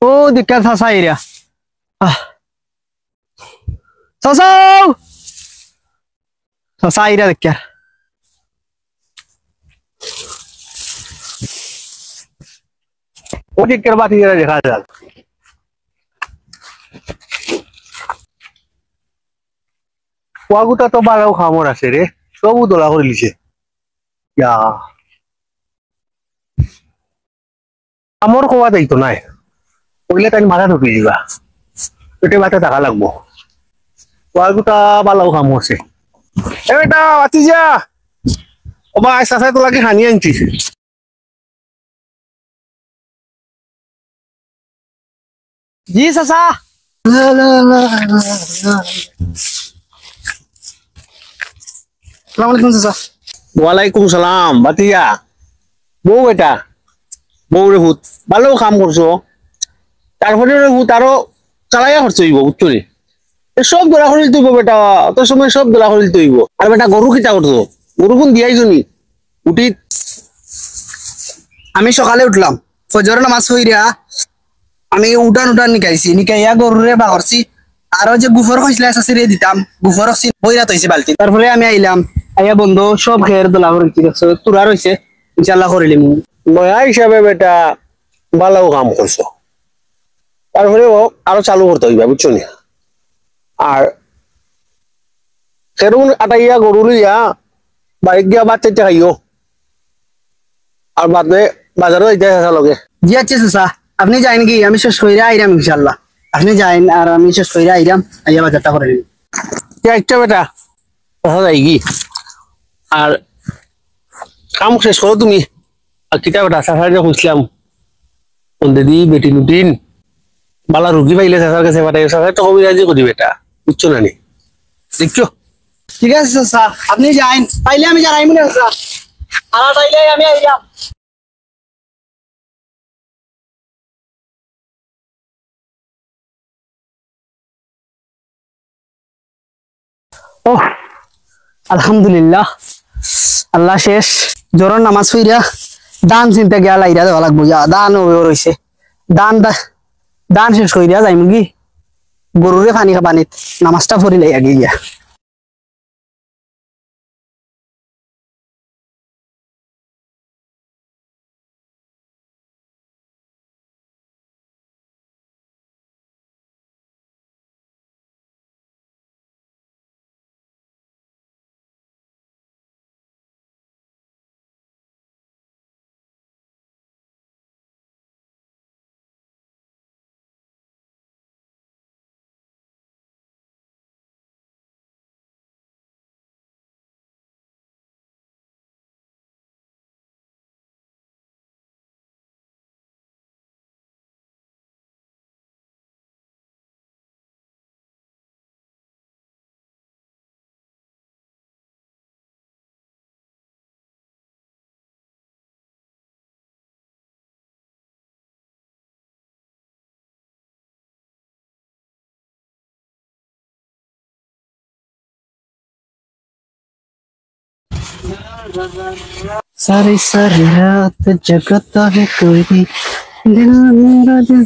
ও দিকা চাচা এরিয়া চাচাও চাচা এরিয়া দেখা ও দিকের বাতি দেখা যায় কুয়াগুটা তো বারো খামর আছে রে সবু দোলা করে লিছে আমার কোয়া যাইতো নাই ওইলে তাই মাথা ঢুকি দিবা পেটে মাথা টাকা লাগবো কুয়াগুটা বালাও খামো আছে এটা বাতি যা ও বা চাচাই তো লাগে হানি আনছি জি চাচা আসসালামু আলাইকুম চাচা ওয়ালাইকুম সালাম বাতিয়া বউ এটা বউ রে ভূত ভালো কাম করছো তারপরে রে ভূত আরো চালাইয়া খরচ হইব উত্তরে সব দোলা করিল তুইব বেটা অত সময় সব দোলা করিল তুইব আর বেটা গরু কিতা করছো গরু কোন দিয়াইছো নি উঠি আমি সকালে উঠলাম ফজর নামাজ হইরা আমি উঠান নিকাইছি নিকাইয়া গরুরে বাগরছি আরো যে গুফর কইছিলা শাশুড়ি দিতাম গুফর বইরা তৈছে বালতি তারপরে আমি আইলাম আইয়া বন্ধু সব খেয়ের দোলা করে তুরা রয়েছে ইনশাল্লাহ করিলিম নয়া হিসাবে বেটা ভালো কাম করছো তারপরে আরো চালু করতে হইবা বুঝছো নি আর সেরকম আটাইয়া গরু লইয়া বাড়ি গিয়া ভাত চাইতে খাইও আর বাদে বাজারও যাইতে আসা লগে জি আচ্ছা চাচা আপনি যাইন কি আমি শেষ কইরা আইরাম ইনশাআল্লাহ আপনি যাইন আর আমি শেষ কইরা আইরাম আইয়া বাজারটা করে নিন আচ্ছা বেটা কথা যাই কি আর কাম শেষ করো তুমি আর কিতা বেটা চাষার যে খুঁজলাম দিদি বেটি নুটিন বালা রুগী পাইলে চাষার কাছে পাঠাই চাষার তো কবিরাজি করি বেটা বুঝছো না নি দেখছো ঠিক আছে চাচা আপনি যাইন পাইলে আমি জানাই মনে চাচা আর পাইলে আমি আইরাম ও আলহামদুলিল্লাহ আল্লাহ শেষ জোরর নামাজ পড়িয়া দান চিন্তা গিয়া লাইরা দেওয়া লাগবো দান রয়েছে দান শেষ করিয়া যাইম কি গরুরে পানি পানিত নামাজটা পড়ি লাই আগে গিয়া सारी सारी रात जगता है कोई दिल मेरा दिल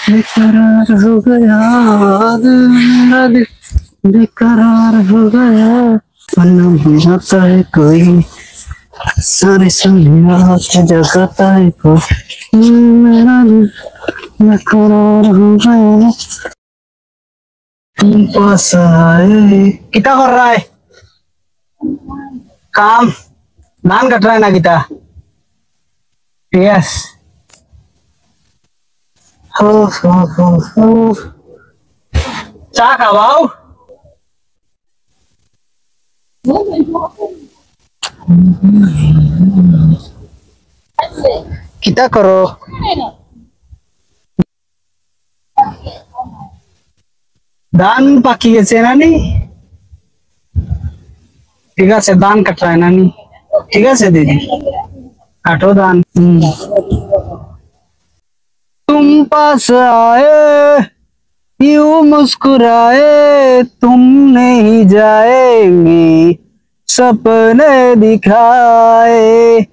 बेकरार हो गया दिल मेरा दिल बेकरार हो गया वरना बुझाता है कोई सारी सारी रात जगता है कोई दिल मेरा दिल बेकरार हो गया तुम पास आए कितना कर रहा है काम धान कट रहा है ना गीता यस हो चाह खाओ किता करो धान पाकी গেছে না নি ঠিক আছে ধান কাট रहा है ना नी ठीक है दीदी काटो दान तुम पास आए यूं मुस्कुराए तुम नहीं जाएंगी सपने दिखाए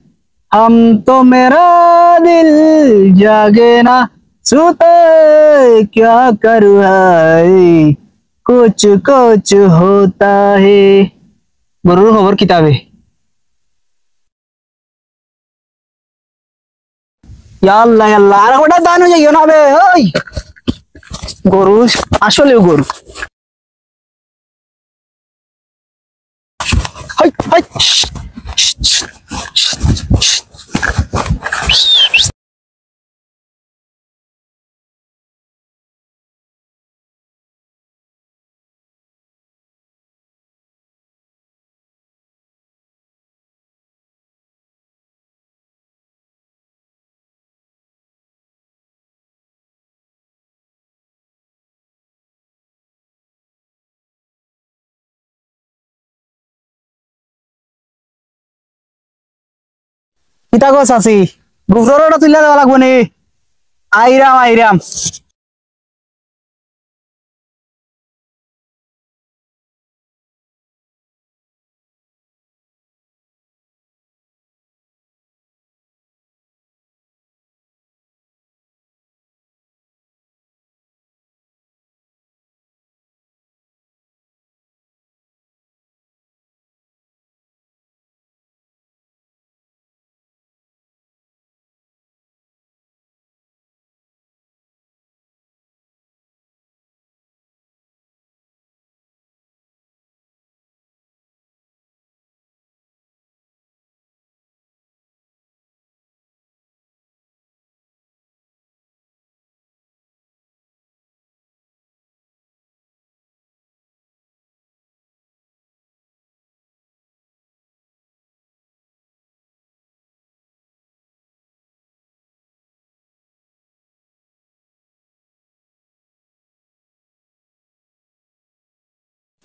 हम तो मेरा दिल जागे ना सोते क्या करूँ कुछ कुछ होता है गरुर खबर किताबे याल्ला याल्ला আর ওটা দান হয়ে যাইও না বে ওই গরু আসলেও গরু হাই হাই কিতা গছ আছি গুফরটা তুলে দেওয়া লাগবো নি আইরাম আইরাম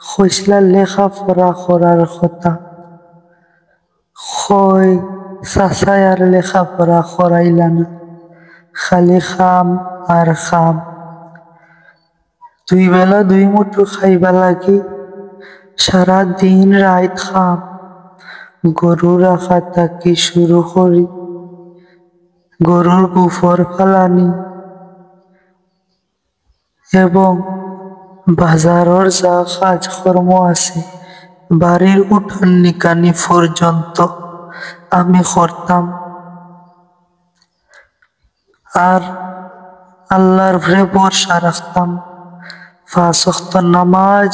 কইসলা লেখা পড়া করার কথা, কই চাচাই আর লেখা পড়া করাইলা না, খালি খাম আর খাম। দুই বেলা দুই মুঠো খাইবা লাগি সারা দিন রাত খাম। গরু রাখা থাকি শুরু করি গরুর গোবর ফালানি এবং বাজারের যা কাজকর্ম আছে বাড়ির উঠান নিকানি পর্যন্ত আমি করতাম। আর আল্লাহর উপরে ভরসা রাখতাম। 5 ওয়াক্ত নামাজ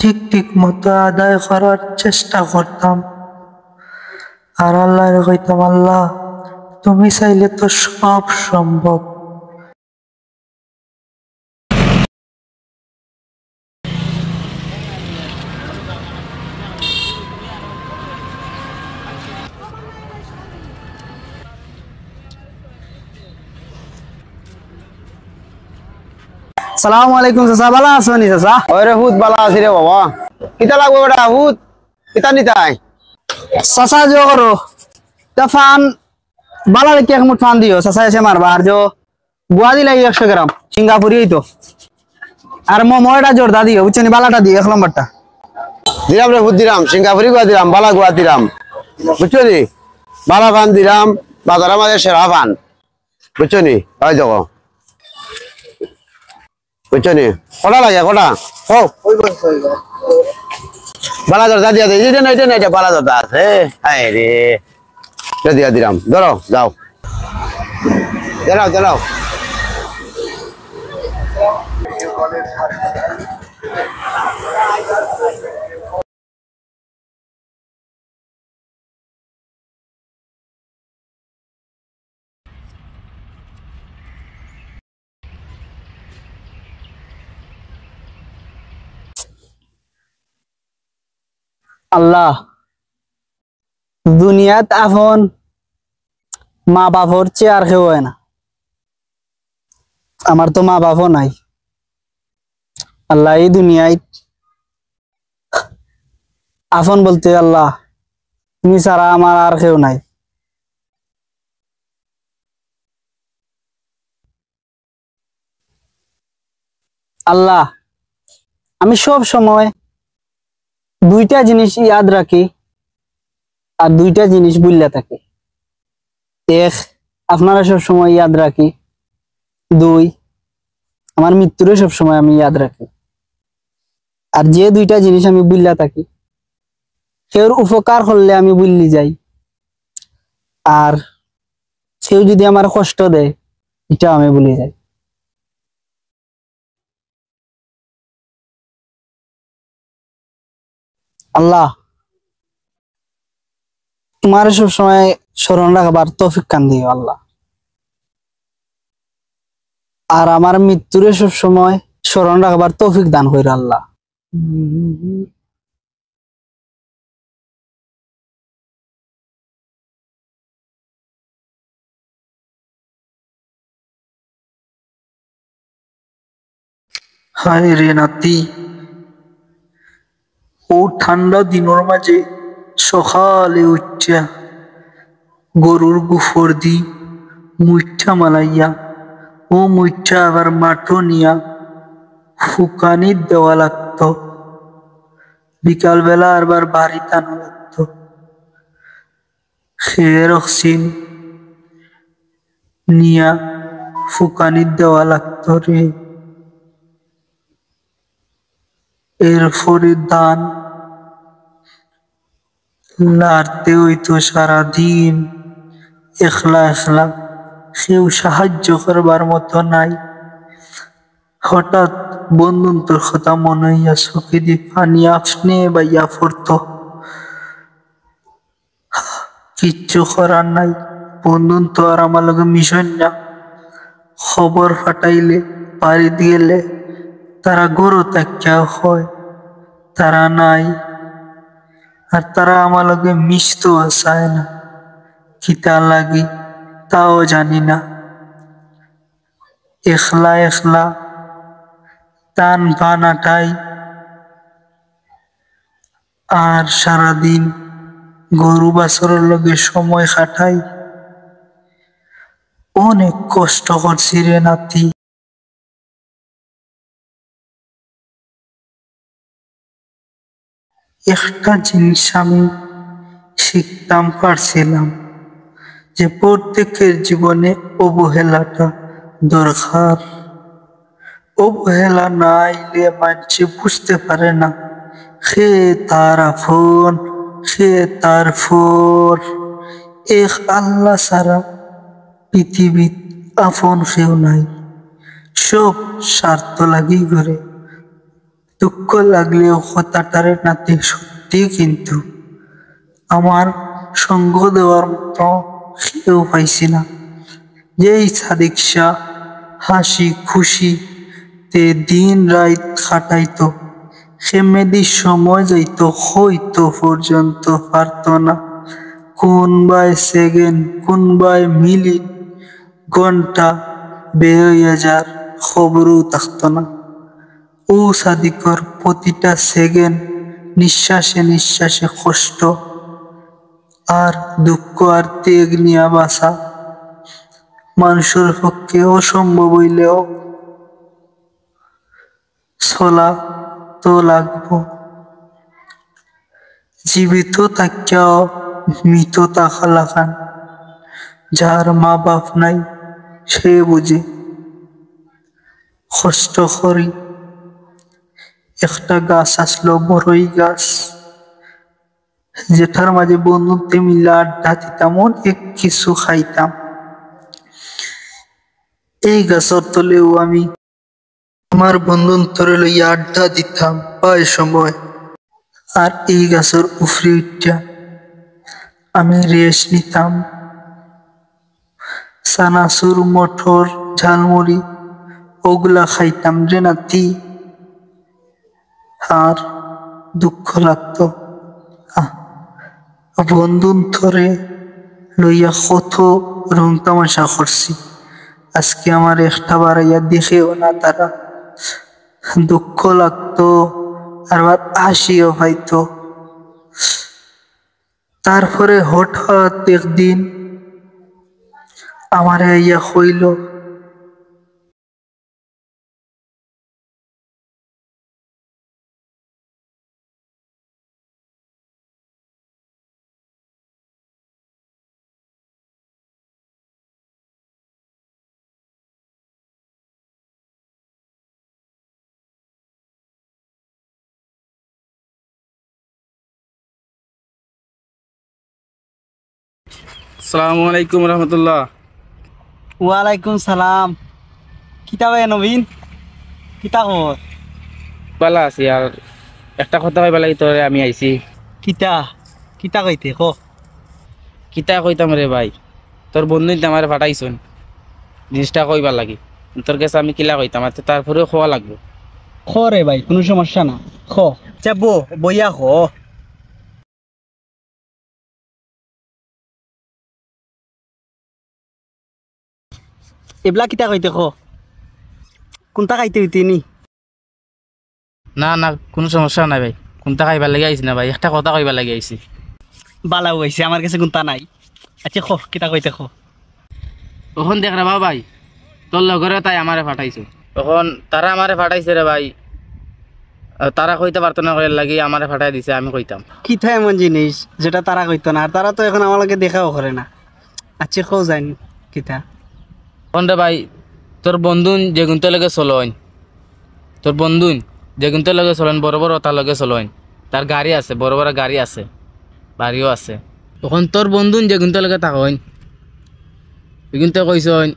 ঠিক ঠিক মতো আদায় করার চেষ্টা করতাম। আর আল্লাহরে কইতাম, আল্লাহ তুমি চাইলে তো সব সম্ভব। সালাম আলাইকুম চাচা, ভালো আছো নি চাচা? ওরে হুত বালা আছে রে বাবা। কিতা লাগবো বেটা হুত? কিতা নিতাই? চাচা জো করো তা ফান বালা রেখে এক মুঠ ফান দিও চাচা এসে মারবা। আর জো গুয়া দিলাই 100 গ্রাম সিঙ্গাপুরি তো। আর মোমোটা জোরদা দিও বুঝছো নি, বালাটা দিও 1 নম্বরটা। দিলাম রে হুত দিলাম, সিঙ্গাপুরি গুয়া দিলাম, বালা গুয়া দিলাম, বুঝছো নি? বালা ফান দিলাম, বাজারের মাঝে সেরা ফান, বুঝছো নি? ওই দেখো, বুঝছো নি? কটা লাগে কটা? ও বালা দরজা দিয়া দে, এটা না এটা বালা দরজা আছে। হায় রে, দিয়া দিলাম, ধরো যাও, দাঁড়াও। আল্লাহ দুনিয়াত আফন মা বাপর চেয়ে আর কেউ হয় না। আমার তো মা বাপও নাই। আল্লাহ এই দুনিয়ায় আফন বলতে আল্লাহ তুমি ছাড়া আমার আর কেউ নাই। আল্লাহ আমি সব সময় 2টা জিনিস ইয়াদ রাখি আর 2টা জিনিস ভুললে থাকি। 1 আপনারা সব সময় ইয়াদ রাখি, 2 আমার মৃত্যুরে সব সময় আমি ইয়াদ রাখি। আর যে 2টা জিনিস আমি ভুললে থাকি কেউর উপকার করলে আমি ভুললি যাই, আর কেউ যদি আমার কষ্ট দেয় এটা আমি ভুলে যাই। আল্লাহ তোমার সব সময় স্মরণ রাখবার তৌফিক কান দিও আল্লাহ। আর আমার মৃত্যুরে সব সময় স্মরণ রাখবার তৌফিক দান কইরো আল্লাহ। হায় রে নাতি, ও ঠান্ডা দিনের মাঝে সকালে উঠিয়া গরুর গোবর দি মুইঠা মালাইয়া ও মুইঠা আবার মাঠো নিয়া ফুকানি দেওয়া লাগতো। বিকালবেলা আবার বাড়ি টানা লাগতো। খেয়ে রক্সিন নিয়া ফুকানি দেওয়া লাগতো রে। এরপরে দান লাড়তে হইতো সারাদিন একলা, কেউ সাহায্য করবার মতো নাই। হঠাৎ বন্ধুন্তর কথা মনে হইয়া চোখে দিয়ে পানি আপনি বাইয়া পড়তো। কিচ্ছু করার নাই, বন্ধুন্ত আর আমার লগে মিশন না। খবর ফাটাইলে বাড়িত গেলে তারা গরু তাকিয়া হয় তারা নাই। আর তারা আমার লগে মিশতেও চায় না, কিতা লাগি তাও জানি না। একলা টান বানাটাই আর সারাদিন গরু বাছরের লগে সময় কাটাই। অনেক কষ্ট করছি রে নাতি। একটা জিনিস আমি শিখতাম পারছিলাম যে প্রত্যেকের জীবনে অবহেলাটা দরকার। অবহেলা না আইলে মানুষ বুঝতে পারে না সে তার আপন, সে তার ফর। এক আল্লাহ ছাড়া পৃথিবীত আপন কেউ নাই, সব স্বার্থ লাগি করে। দুঃখ লাগলেও কথাটারে নাতি সত্যি, কিন্তু আমার সঙ্গ দেওয়ার মতো কেউ পাইছি না। যেই সাদিক শাহ হাসি খুশি তে দিন রাত খাটাইতো, সে মেয়েদের সময় যাইত হইতো পর্যন্ত পারত না। কোন বাই সেকেন্ড, কোন বাই মিনিট, ঘন্টা বের হইয়া যার খবরও থাকতো না। ও সাদিকর প্রতিটা সেকেন্ড নিঃশ্বাসে নিঃশ্বাসে কষ্ট আর দুঃখ আর ত্যাগ নিয়ে বাসা মানুষের পক্ষে অসম্ভব হইলেও চলা তো লাগবো। জীবিত থাকিয়াও মৃত থাকা লাগান। যার মা বাপ নাই সে বুঝে। কষ্ট করি। একটা গাছ আসলো, বড়ই গাছ, যেটার মাঝে বন্ধুতে মিলে আড্ডা দিতাম, অনেক কিছু খাইতাম। এই গাছের তলেও আমি আমার বন্ধুন্তরে লইয়া আড্ডা দিতাম প্রায় সময়। আর এই গাছের উফরে উঠা আমি রেস নিতাম। চানাচুর, মটর, ঝালমুড়ি ওগুলা খাইতাম রে নাতি। আর দুঃখ লাগতো বন্ধুন্তরে লইয়া কত রং তামাশা করছি। আজকে আমার একটা বাড়াইয়া দেখেও না তারা। দুঃখ লাগতো আর হাসিও হয়তো। তারপরে হঠাৎ একদিন আমার ইয়া হইল, আসসালামু আলাইকুম রহমতুল্লাহ। ওয়ালাইকুম সালাম। কিতা ভাই নবীন, কিতা খবর? ভালো আছি। আর একটা কথা কইবা লাগি তোরে আমি আইছি। কিতা কিতা কইতে ক? কিতা কইতাম রে ভাই, তোর বন্ধু আমার ফাটাইছুন জিনিসটা কইবার লাগি। তোর কাছে আমি কিলা কইতাম, আর তারপরেও খোয়া লাগবো। খ রে ভাই, কোনো সমস্যা না, খ। যাব বইয়া খ। এবলা কিতা কইতে খ? কোনটা খাইতে হইতে নি? না না, কোনো সমস্যা নাই ভাই। কোনটা খাইবার লাগি আইছি না ভাই, একটা কথা কইবার লাগি আইছি। বালা হইছে, আমার কাছে কোনটা নাই। আচ্ছা খ, কিতা কইতে খ। তখন দেখ রে ভাই, তোর লগরে তাই আমারে ফাটাইছো। তখন তারা আমারে ফাটাইছে রে ভাই। তারা কইতে পারতো না, লাগি আমারে ফাটাই দিছে, আমি কইতাম। কিতা এমন জিনিস যেটা তারা কইতো না? আর তারা তো এখন আমাকে দেখাও করে না। আচ্ছা খো জানি কিতা। তখন রে ভাই, তোর বন্ধুন যে গুনতে লগে চলইন, তোর বন্ধুন যে গুনতে লগে চলেন, বড় বড় তার লগে চলইন। তার গাড়ি আছে, বড় বড় গাড়ি আছে, বাড়িও আছে। তখন তোর বন্ধুন যে গুনতে লগে থাকইন, কিন্তু কইসইন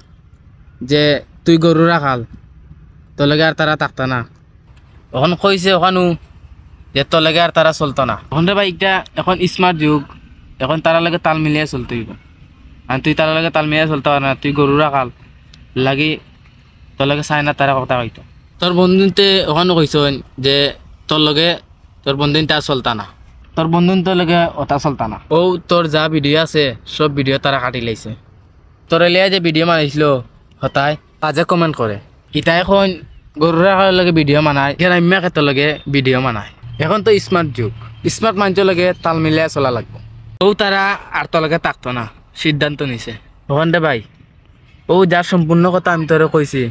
যে তুই গরু রাখাল, তোর লগে আর তারা থাকতা না। তখন কইছে ওখানো যে তোর লগে আর তারা চলতো না। তখন রে ভাই, এটা এখন স্মার্ট যুগ, এখন তারা লগে তাল মিলিয়ে চলতে হইব। আর তুই তার লগে তাল মিলিয়ে চলতে পার না। তুই গরু রাখাল লাগি তোর লগে চাই না তারা কথা কইতো। তোর বন্ধুতে ওখানে কইসইন যে তোর লগে তোর বন্ধুন তা চলতা না, তোর বন্ধুন তোর লগে ওটা চলতা না। ও তোর যা ভিডিও আছে সব ভিডিও তারা কাটি লাইছে। তোর এলিয়া যে ভিডিও বানাইছিল হতায় তাজে কমেন্ট করে, ইটা এখন গরু রাখার লগে ভিডিও বানায়, গ্রাম্য ক্ষেত্রের লগে ভিডিও বানায়। এখন তো স্মার্ট যুগ, স্মার্ট মানুষের লগে তাল মিলিয়ে চলা লাগবে। ও তারা আর তো লগে থাকতো না, সিদ্ধান্ত নিছে। ওখান দে ভাই, ও যার সম্পূর্ণ কথা আমি তোরে কইছি,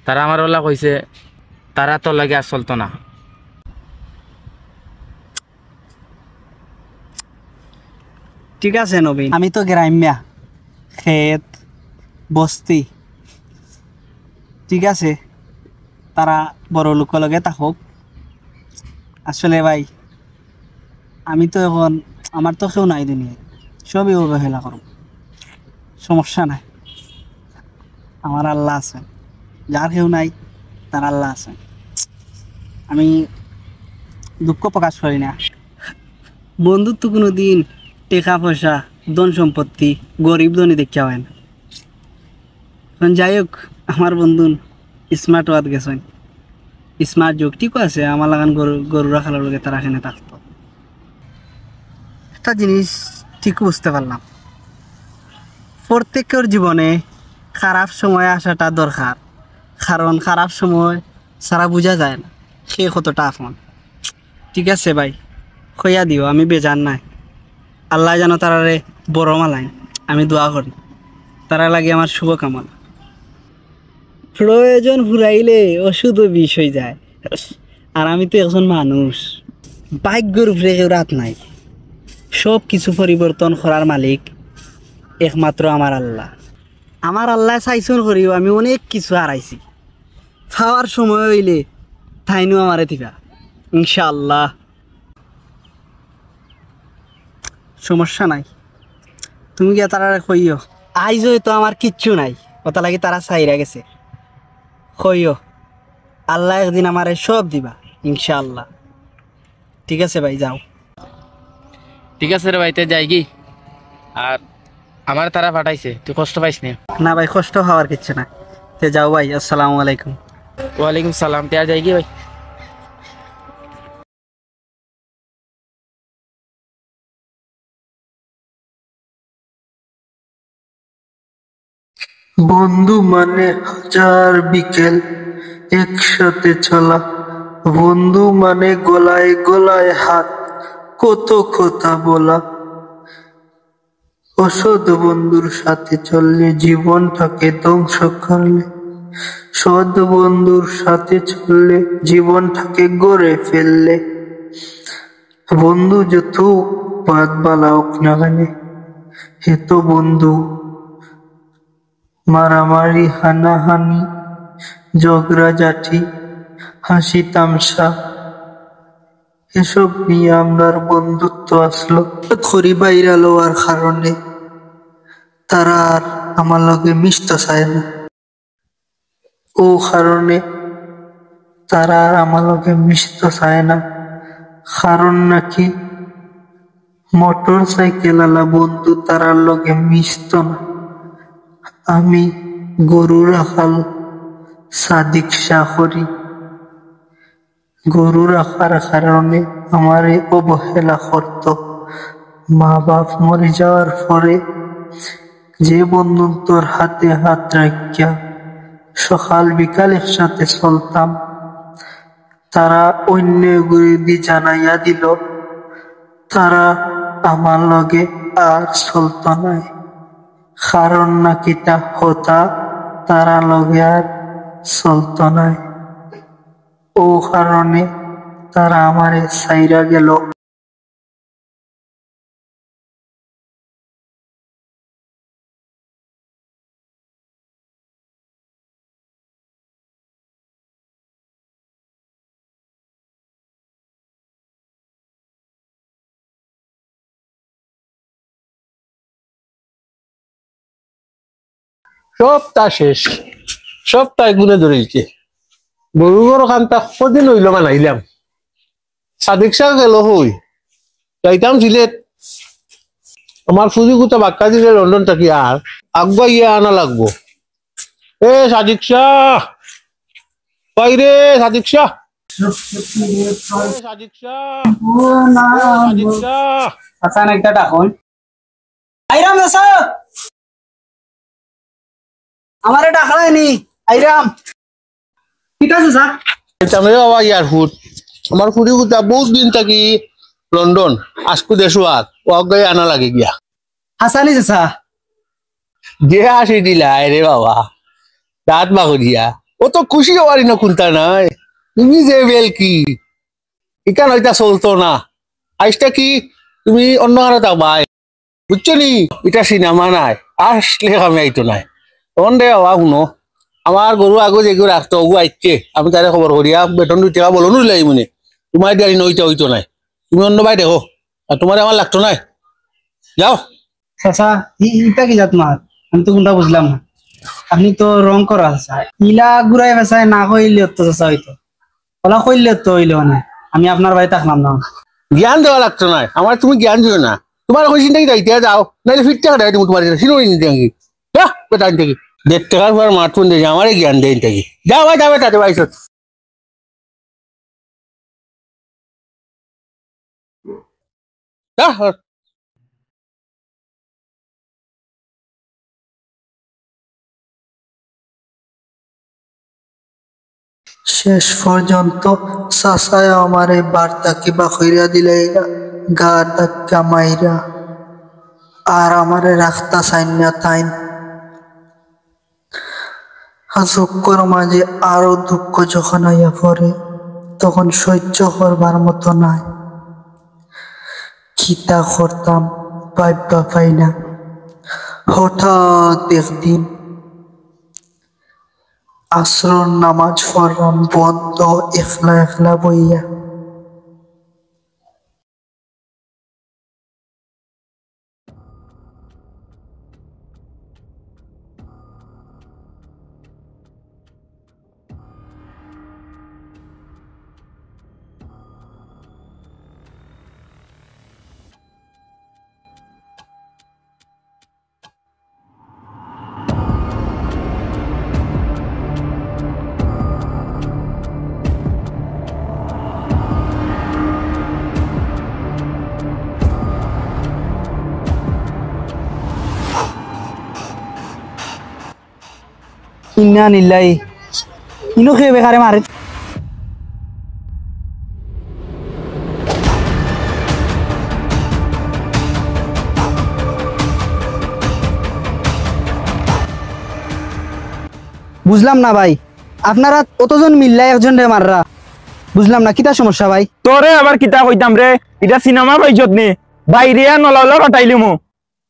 তারা আমার ওলা কইছে তারা তোর লগে আর চলতো না। ঠিক আছে নবীন, আমি তো গ্রাম্যা, ক্ষেত বস্তি, ঠিক আছে, তারা বড় লোক লগে থাকুক। আসলে ভাই আমি তো এখন, আমার তো কেউ নাই দুনিয়ায়, সবই অবহেলা করব, সমস্যা নাই, আমার আল্লাহ আছে, যার কেউ নাই তার আল্লাহ আছে। আমি দুঃখ প্রকাশ করি না। বন্ধুত্ব কোনো দিন টাকা পয়সা ধন সম্পত্তি গরিব ধনী দেখা হয় না। এখন যাই হোক, আমার বন্ধু স্মার্ট ওয়াদ গেছেন, স্মার্ট যুগ, ঠিক আছে, আমার লাগান গরু রাখার লগে তারা এখানে থাকতো। একটা জিনিস ঠিক বুঝতে পারলাম, প্রত্যেকের জীবনে খারাপ সময় আসাটা দরকার, কারণ খারাপ সময় সারা বোঝা যায় না সে কতটা আপন। ঠিক আছে ভাই, কইয়া দিও আমি বেজান নাই, আল্লাহ যেন তারারে বড় মালায়, আমি দোয়া করি, তারা লাগে আমার শুভকামনা। প্রয়োজন ফুরাইলে ওষুধ বিষ হয়ে যায়, আর আমি তো একজন মানুষ, ভাগ্যের উপরে কেউ রাত নাই, সব কিছু পরিবর্তন করার মালিক একমাত্র আমার আল্লাহ। আমার আল্লাহ চাইছন করিও আমি অনেক কিছু হারাইছি, খাওয়ার সময় হইলে তাইনও আমারে দিবা ইনশাআল্লাহ, সমস্যা নাই। তুমি গিয়া তারা কইও আইজ তো আমার কিচ্ছু নাই, ওটা লাগি তারা চাইরা গেছে, কইও আল্লাহ একদিন আমারে সব দিবা ইনশাআল্লাহ। ঠিক আছে ভাই, যাও। ঠিক আছে রে ভাই, তে যাই কি, আর আমার তারা পাঠাইছে, তুই কষ্ট পাইস না? না ভাই, কষ্ট হওয়ার কিচ্ছু না, তে যাও ভাই, আসসালামু আলাইকুম। ওয়ালাইকুম সালাম। তে আর যাই কি ভাই? বন্ধু মানে হাজার বিকেল একসাথে চলা, বন্ধু মানে গলায় গলায় হাত, কত কথা বলা। অসৎ বন্ধুর সাথে চললে জীবনটাকে ধ্বংস করলে, সৎ বন্ধুর সাথে চললে জীবনটাকে গড়ে ফেললে। বন্ধু যত বাদ বালা হোক না কেন, হে তো বন্ধু। মারামারি হানাহানি ঝগড়াঝাটি হাসি তামসা এসব নিয়ে আমার বন্ধুত্ব আসলো। খড়ি বাইরা লওয়ার কারণে তারা আর আমার লগে মিশতে চায় না, ও কারণে তারা আর আমার লগে মিশতে চায় না। কারণ নাকি মোটর সাইকেল আলা বন্ধু তারার লগে মিশত না। আমি গরু রাখাল সাদিক শাহ করি, গরু রাখার কারণে আমারে অবহেলা করত। মা বাপ মরে যাওয়ার পরে যে বন্ধুত্বর হাতে হাত রাখিয়া সকাল বিকাল একসাথে চলতাম, তারা অন্য গুরুদি জানাইয়া দিল তারা আমার লগে আর চলত নাই। কারণ নাকি তা হতা তারা লগে আর চলত নাই, ও কারণে তারা আমারে ছাইরা গেল। সবটা শেষ, সবটাই গুনে ধরেছে। গরুর খানটা কদিন হইল বানাইলাম, সাদিক শাহ গেল হই, যাইতাম সিলেট, আমার ফুজি গুতা বাক্কা দিলে লন্ডন থাকি, আর আগুয়া আনা লাগবো। এ সাদিক শাহ, বাইরে সাদিক শাহ, সাদিক শাহ, সাদিক শাহ। আচ্ছা না একটা ডাকন আইরাম আছে, আমারে ডাকলাইনি আইরাম। ঠিক আছে স্যার, এটা ইয়ার ফুট আমার ফুরি কুতা বহুত দিন থাকি লন্ডন আজকু দেশো আর ওয়াগাই আনা লাগে গিয়া হাসানি চাচা যে আসি দিলা রে বাবা দাঁত বাগো দিয়া ও তো খুশি হওয়ারই না কোনটা নাই তুমি যে বেল কি ইকান ওইটা চলতো না আইসটা কি তুমি অন্য আরো যাবাই বুঝছো নি এটা সিনেমা নাই আসলে আমি আইতো নাই তখন দে বাবা শুনো আমার গরু আগো যেগুলো রাখতো ওগু আইছে আমি তারে খবর করিয়া বেতন 2 টাকা বলো নুলাই মনে তোমার দিয়ারি নইটা হইতো নাই তুমি অন্য বাই দেখো আর তোমার আমার লাগতো নাই যাও চাচা ইটা কি জাত মার আমি তো কোনটা বুঝলাম না আপনি তো রং করা চাচা ইলা ঘুরাই ফেসায় না কইলে তো চাচা হইতো ওলা কইলে তো হইলো না আমি আপনার বাড়ি থাকলাম না জ্ঞান দেওয়া লাগতো নাই আমার তুমি জ্ঞান দিও না তোমার কইছি নাকি যাইতে যাও নাইলে ফিট টাকা দেয় তুমি তোমার সিনোই নিতে নাকি যা বেটান থেকে 1.5 টাকার পর মাঠফোন দিয়ে আমারে জ্ঞান দেয় নাকি যাও ভাই যাবে তাতে ভাই যা শেষ পর্যন্ত চাচায় আমার এই বার্তা কিবা কইরা দিলে গা ধাক্কা মাইরা আর আমারে রাখতা চাইন না তাইন দুঃখর মাঝে আরো দুঃখ যখন আইয়া পড়ে তখন সহ্য করবার মতো নাই কিতা করতাম ভাববা পাই না হঠাৎ একদিন আসর নামাজ পড়লাম বন্ধ একলা একলা বইয়া ইন্না নিল্লাই ইনো খেয়ে বেকারে মারে বুঝলাম না ভাই আপনারা কতজন মিল্লাই একজন রে মাররা বুঝলাম না কিতা সমস্যা ভাই তোরে আবার কিতা কইতাম রে এটা সিনেমা পাইছত নি বাইরে নলাউলা কাটাইলিমু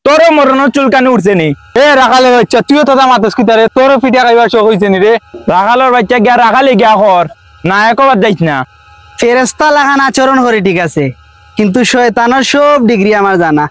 তোর মরণ চুলকানি উঠছে নি এ রাখালের বাচ্চা তুইও তো মাতাস কিতারে তোর ফিটা খাইবার শখ হইছে নি রে রাখালের বাচ্চা গিয়া রাখালে গিয়া কর না একবার যাইস না ফেরেস্তা লাগান আচরণ করে ঠিক আছে কিন্তু শয়তানের সব ডিগ্রি আমার জানা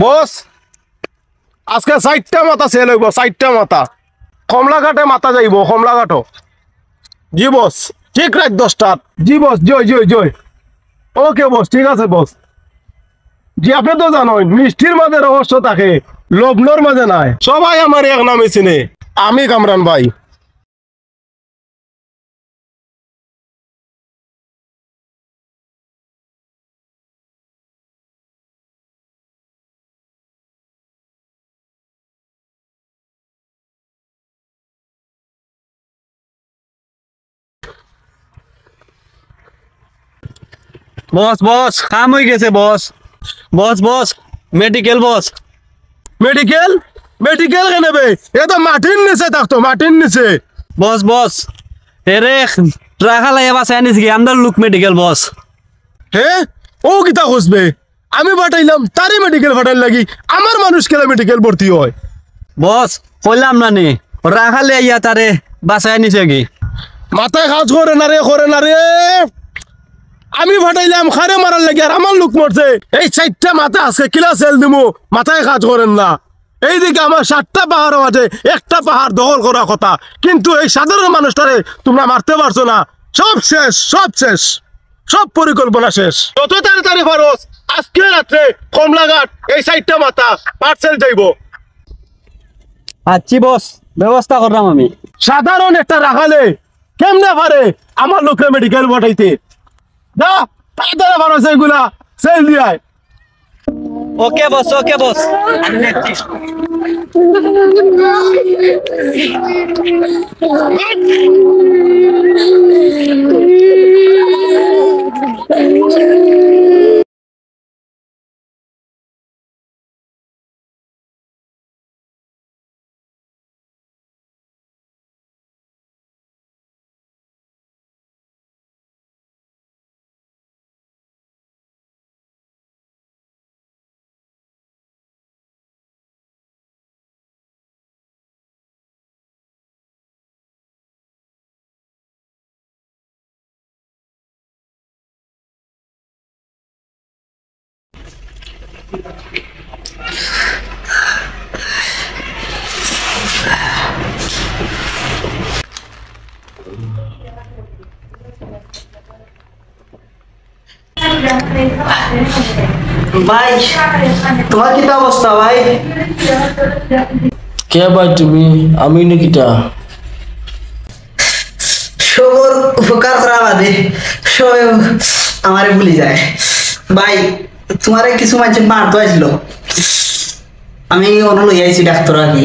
বস আজকে 4টা মাথা সেল হইব, 4টা মাথা কমলাঘাটে মাথা যাইব, কমলাঘাটও। জি বস, ঠিক রাত 10টাত। জি বস, জয় জয় জয়। ওকে বস, ঠিক আছে বস। জি আপনি তো জানেন মিষ্টির মাঝে রহস্য থাকে, লগ্নর মাঝে নাই। সবাই আমার এক নামে চিনে, আমি কামরান ভাই। বস বস কাম হয়ে গেছে বস। বস বস মেডিকেল বস। মেডিকেল? মেডিকেল কেন বে? এ তো মাটির নিচে থাকতো, মাটির নিচে। বস বস এরে ট্রাকা লাইয়া বাসায় আনিস কি আমদার লুক মেডিকেল বস। হ্যাঁ ও কিতা খুঁজবে? আমি পাঠাইলাম তারই মেডিকেল পাঠাইল লাগি, আমার মানুষ কেন মেডিকেল ভর্তি হয়? বস কইলাম না নি রাখা লাইয়া তারে বাসায় আনিছে কি? মাথায় কাজ করে না রে, করে না রে। আমি ফাটাইলাম খারে মারার লাগে আর আমার লোক মরছে। এই 4টা মাথা আজকে কিলা সেল দিমু, মাথায় কাজ করেন না। এইদিকে আমার 7টা পাহাড় আছে, একটা পাহাড় দখল করা কথা, কিন্তু এই সাধারণ মানুষটারে তোমরা মারতে পারছো না। সব শেষ, সব শেষ, সব পরিকল্পনা শেষ। যত তাড়াতাড়ি পারোস আজকে রাত্রে কমলাঘাট এই 4টা মাথা পার্সেল যাইব। আচ্ছি বস, ব্যবস্থা করলাম আমি। সাধারণ একটা রাখালে কেমনে পারে আমার লোককে মেডিকেল পাঠাইতে? যা তাড়াতাড়ি পারো সেগুলা সেল দিয়ায়। ওকে বস, ওকে বস। আমি দেখছি। ভাই তোমার কি অবস্থা ভাই? কে ভাই তুমি? আমি নাকিটা সবর উপকার করা বাদে সবাই আমারে ভুলে যায় ভাই। তোমারে কিছু মানুষ মারতে আসছিল, আমি অন্য লই আইছি ডাক্তার আগে।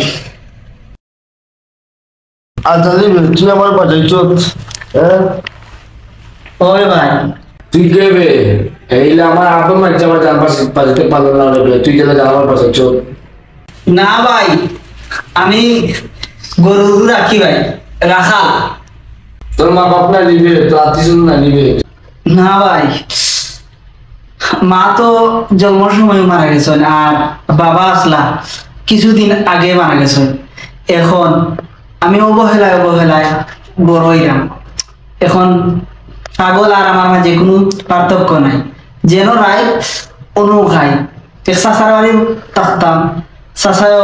আর তাহলে তুই আমার পাঠাইছ? ওই ভাই তুই কেবে এইলে আমার আপন মাঝে আমার জান পাঠাইতে পারলো না রে, তুই গেলে আমার পাঠাইছ? না ভাই, আমি গরু রাখি ভাই, রাখা। তোর মা বাপ না নিবে, তোর আত্মীয় না নিবে? না ভাই, মা তো জন্ম সময় মারা গেছেন আর বাবা আসলা কিছুদিন আগে মারা গেছেন। এখন আমি অবহেলায় অবহেলায় বড় হইলাম। এখন পাগল আর আমার মাঝে কোনো পার্থক্য নাই, যেন রায় অনু খাই। চাষার বাড়ি থাকতাম, চাষাও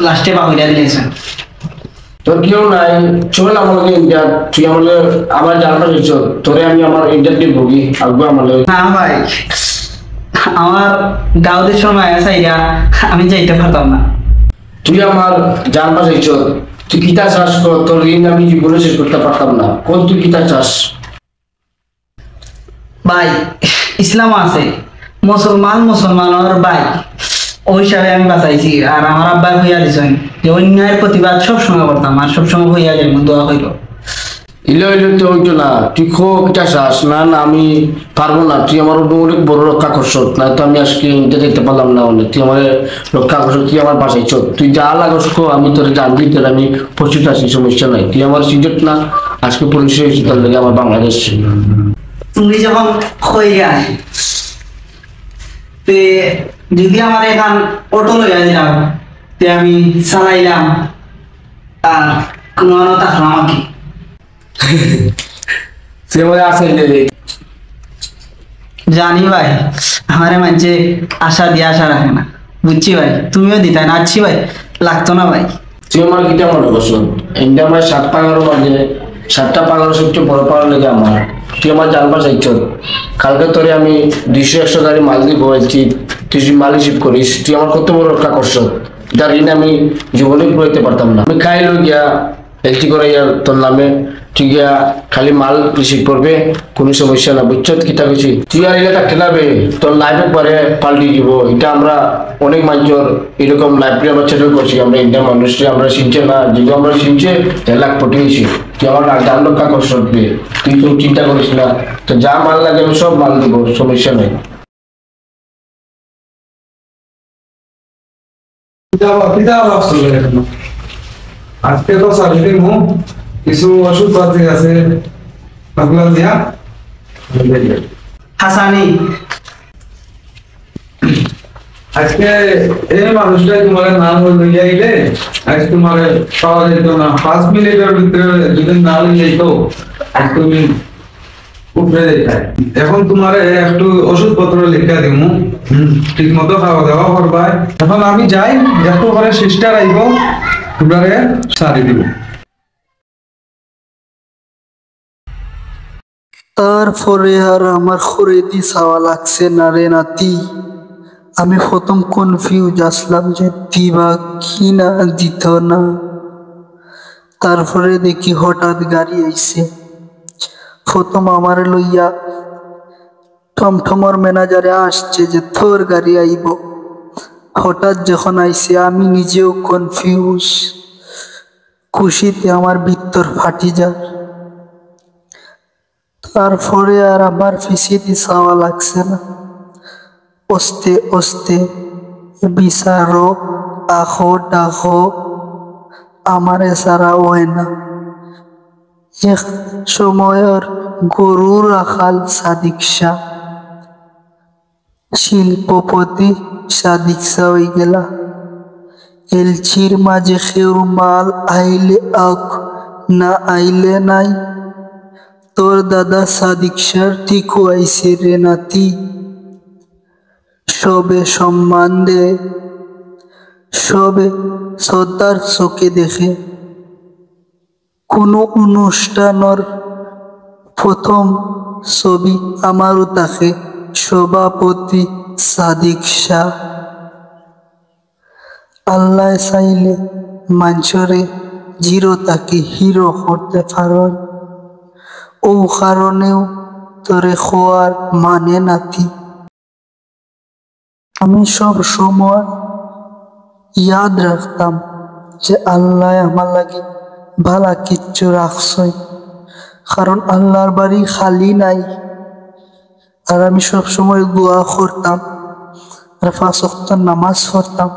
লাস্টে পাহরিয়া দিয়েছেন। তোর কেউ নাই, চল আমাকে ইন্ডিয়া, তুই আমাকে আমার জান পাঠাইছ, তোরে আমি আমার ইন্টারভিউ ভুগি আসবো আমাকে। না ভাই, আমার গাঁওদের সময় চাইরা আমি যাইতে পারতাম না। তুই আমার জান পাঠাইছ, তুই কিতা চাষ কর, তোর ঋণ আমি জীবনে শেষ করতে পারতাম না। কোন তুই কিতা চাষ? ভাই ইসলাম আছে, মুসলমান মুসলমানের ভাই, ওই হিসাবে আমি বাঁচাইছি। আর আমার আব্বা হইয়া দিছেন যে অন্যায়ের প্রতিবাদ সবসময় করতাম আর সবসময় হইয়া যাই, দোয়া হইল। ইলো ইলো তো হইতো না, তুই খো কিতা চাষ? না না আমি পারবো না, তুই আমার অনেক বড় রক্ষা করছ, না তো আমি আজকে ইন্টার যেতে পারলাম না। অনেক তুই আমার রক্ষা করছ, তুই আমার বাসাইছ, তুই যা লাগস খো, আমি তোর জানবি, তোর আমি প্রস্তুত আছি, সমস্যা নাই। তুই আমার সিজট না, আজকে পরিচয় হয়েছে তোর লাগে আমার বাংলাদেশ। তুমি যখন হইয়া তে যদি আমার এখান অটো লইয়া দিলাম, তে আমি চালাইলাম আর কোনো থাকলাম আমাকে। সে মনে আসে জানি ভাই, আমারে মাঝে আশা দিয়ে আশা রাখে না, বুঝছি ভাই, তুমিও দিতাই না, আচ্ছি ভাই, লাগতো না ভাই। তুই আমার কিটা মনে করছ ইন্ডিয়া আমার 7 মাঝে 7টা পাগার সবচেয়ে বড় পাগার লেগে আমার তুই আমার জানবার চাইছ কালকে তোরে আমি 200-100 গাড়ি মাল দিব বলছি তুই যদি মাল রিসিভ করিস তুই আমার কত বড় রক্ষা করছ যার ঋণ আমি জীবনে ঘুরাইতে পারতাম না। আমি খাইলো গিয়া একটি করে তোর নামে তুই গিয়া খালি মাল রিসিভ করবে, কোনো সমস্যা না, বুঝছ কিটা বেশি তুই আর এটা খেলাবে তোর লাইফে পরে পাল্টি দিব। এটা আমরা অনেক মানুষের এরকম লাইফে আমরা ছেলে করছি, আমরা ইন্ডিয়ান মানুষকে আমরা চিনছে না, যদি আমরা চিনছে 1 লাখ পটিয়েছি, তুই আমার দাম রক্ষা কর সরবে, তুই তো চিন্তা করিস না, তো যা মাল লাগে আমি সব মাল দিব, সমস্যা নেই। আজকে তো সার্ভিসিং হোম কিছু ওষুধপাতি আছে ওগুলো দিয়া হাসানি আজকে এই মানুষটা তোমার নাম লইয়া আইলে আজ তোমার পাওয়া যেত না, 5 মিনিটের ভিতরে যদি না লইয়া তো আজ তুমি উপরে দেখায়। এখন তোমার একটু ওষুধপত্র লিখা দিব, ঠিক মতো খাওয়া দাওয়া করবা। এখন আমি যাই, একটু পরে সিস্টার আইব, তোমারে সারি দিব। তারপরে আর আমার খরেদি চাওয়া লাগছে না রে নাতি। আমি প্রথম কনফিউজ আসলাম যে দিবা কি না দিত না। তারপরে দেখি হঠাৎ গাড়ি আইছে, প্রথম আমার লইয়া টমটমর ম্যানেজারে আসছে যে তোর গাড়ি আইব। হঠাৎ যখন আইছে আমি নিজেও কনফিউজ, খুশিতে আমার ভিতর ফাটি যায়। তারপরে আর আমার ফিসিতে চাওয়া লাগছে না, অস্তে অস্তে বিচারো আখো ডাকো আমারে সারা হয় না। এক সময়ের গরু রাখাল সাদিক শাহ, শিল্পপতি সাদিক শাহ হয়ে গেলা। এলচির মাঝে খেউর মাল আইলে আক, না আইলে নাই। তোর দাদা সাদিক শাহ ঠিক আইছে রে নাতি। সবে সম্মান দে, সবে শ্রদ্ধার চোখে দেখে। কোনো অনুষ্ঠানের প্রথম ছবি আমারও তাকে সভাপতি সাদিক শাহ। আল্লাহ চাইলে মানুষরে জিরো তাকে হিরো করতে পারেন। ও কারণেও তোরে খোয়ার মানে নাতি। আমি সব সময় ইয়াদ রাখতাম যে আল্লাহ আমার লাগে ভালা কিচ্ছু রাখছই, কারণ আল্লাহর বাড়ি খালি নাই। আর আমি সব সময় দোয়া করতাম আর 5 ওয়াক্ত নামাজ পড়তাম।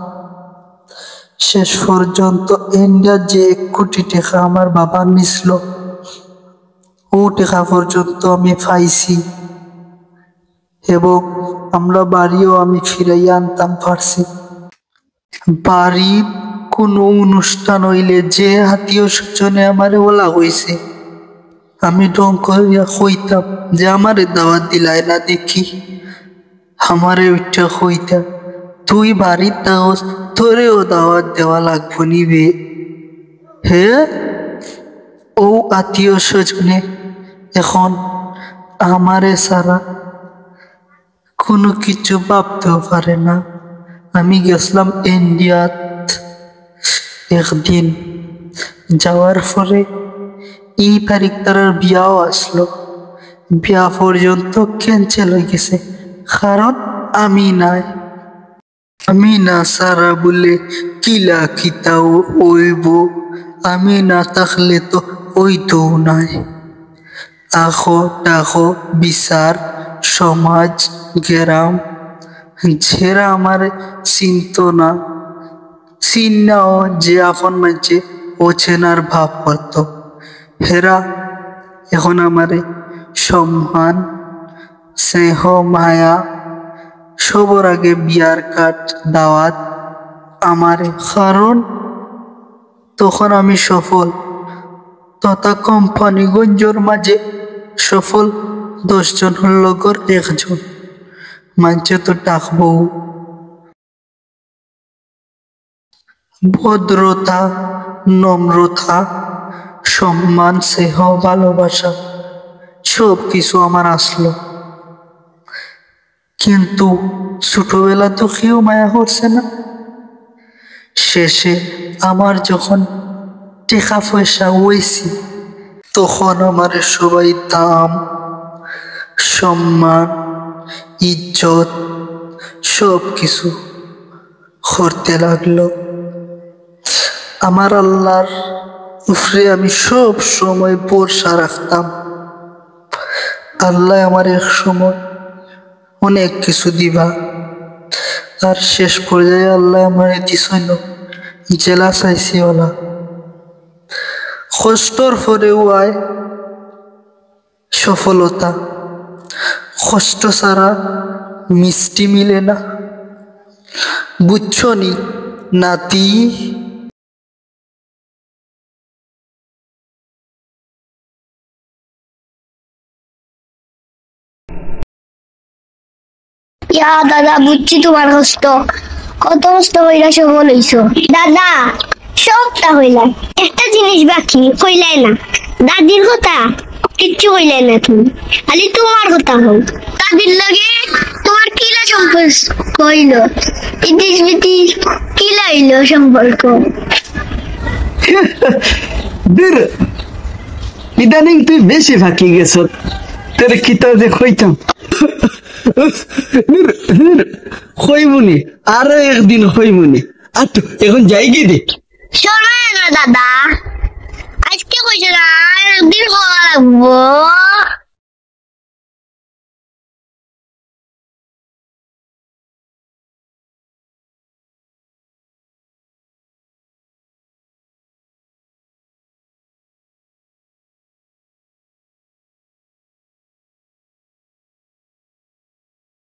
শেষ পর্যন্ত ইন্ডিয়ার যে 1 কোটি টাকা আমার বাবা নিছিল, ও টাকা পর্যন্ত আমি পাইছি এবং আমরা বাড়িও আমি ফিরাইয়া আনতাম পারছি। বাড়ির কোনো অনুষ্ঠান হইলে যে আত্মীয় স্বজনে আমারে বলা হয়েছে, আমি ঢং করিয়া কইতাম যে আমারে দাওয়াত দিলাই না দেখি। আমারে ওইটা কইতাম তুই বাড়ির দাওয়াত, তোরেও দাওয়াত দেওয়া লাগবো নিবে। হে ও আত্মীয় স্বজনে এখন আমারে সারা কোনো কিছু ভাবতেও পারে না। আমি গেছিলাম ইন্ডিয়াত একদিন, যাওয়ার পরে এই তারিখ তার বিয়াও আসলো। বিয়া পর্যন্ত ক্যান্সেল হয়ে গেছে, কারণ আমি নাই। আমি না সারা বলে কিলা কিতাও ওইব, আমি না থাকলে তো ওইটাও নাই। আখো টাখো বিচার সমাজ গ্রাম ছেড়া আমার চিন্ত না, চিন্নাও যে আপন মানছে ও চেনার ভাব করত, হেরা এখন আমারে সম্মান স্নেহ মায়া সবর আগে বিয়ার কাট দাওয়াত আমারে, কারণ তখন আমি সফল তথা কোম্পানিগঞ্জের মাঝে সফল 10 জনের লগর 1 জন। মানছে তো ডাকবো। ভদ্রতা, নম্রতা, সম্মান, স্নেহ, ভালোবাসা সব কিছু আমার আসলো, কিন্তু ছোটবেলা তো কেউ মায়া করছে না। শেষে আমার যখন টাকা পয়সা হয়েছি তখন আমার সবাই দাম, সম্মান, ইজ্জত সব কিছু করতে লাগলো। আমার আল্লাহর উপরে আমি সব সময় ভরসা রাখতাম। আল্লাহ আমার এক সময় অনেক কিছু দিবা, আর শেষ পর্যায়ে আল্লাহ আমার দিছিল জেলা চাইছি ওলা। কষ্টর পরেও আয় সফলতা, কষ্ট ছাড়া মিষ্টি মিলে না, বুঝছো নি নাতি? ইয়া দাদা, বুঝছি তোমার কষ্ট, কত কষ্ট হইলা সফল হইছো। দাদা সবটা হইলা, একটা জিনিস বাকি হইলাই না, দাদির কথা কিচ্ছু হইলাই না তুমি, খালি তোমার কথা হল। দাদির লাগে তোমার কিলা সম্পর্ক হইল, ইতিস বিতিস কিলা হইল সম্পর্ক? দূর, ইদানিং তুই বেশি ফাঁকি গেছ, তোর কিতা যে কইতাম হইবনি, আরো একদিন হইবনি। আর তো এখন যাই কি দে শোনো না দাদা, আজকে কইছো না একদিন হওয়া লাগবো।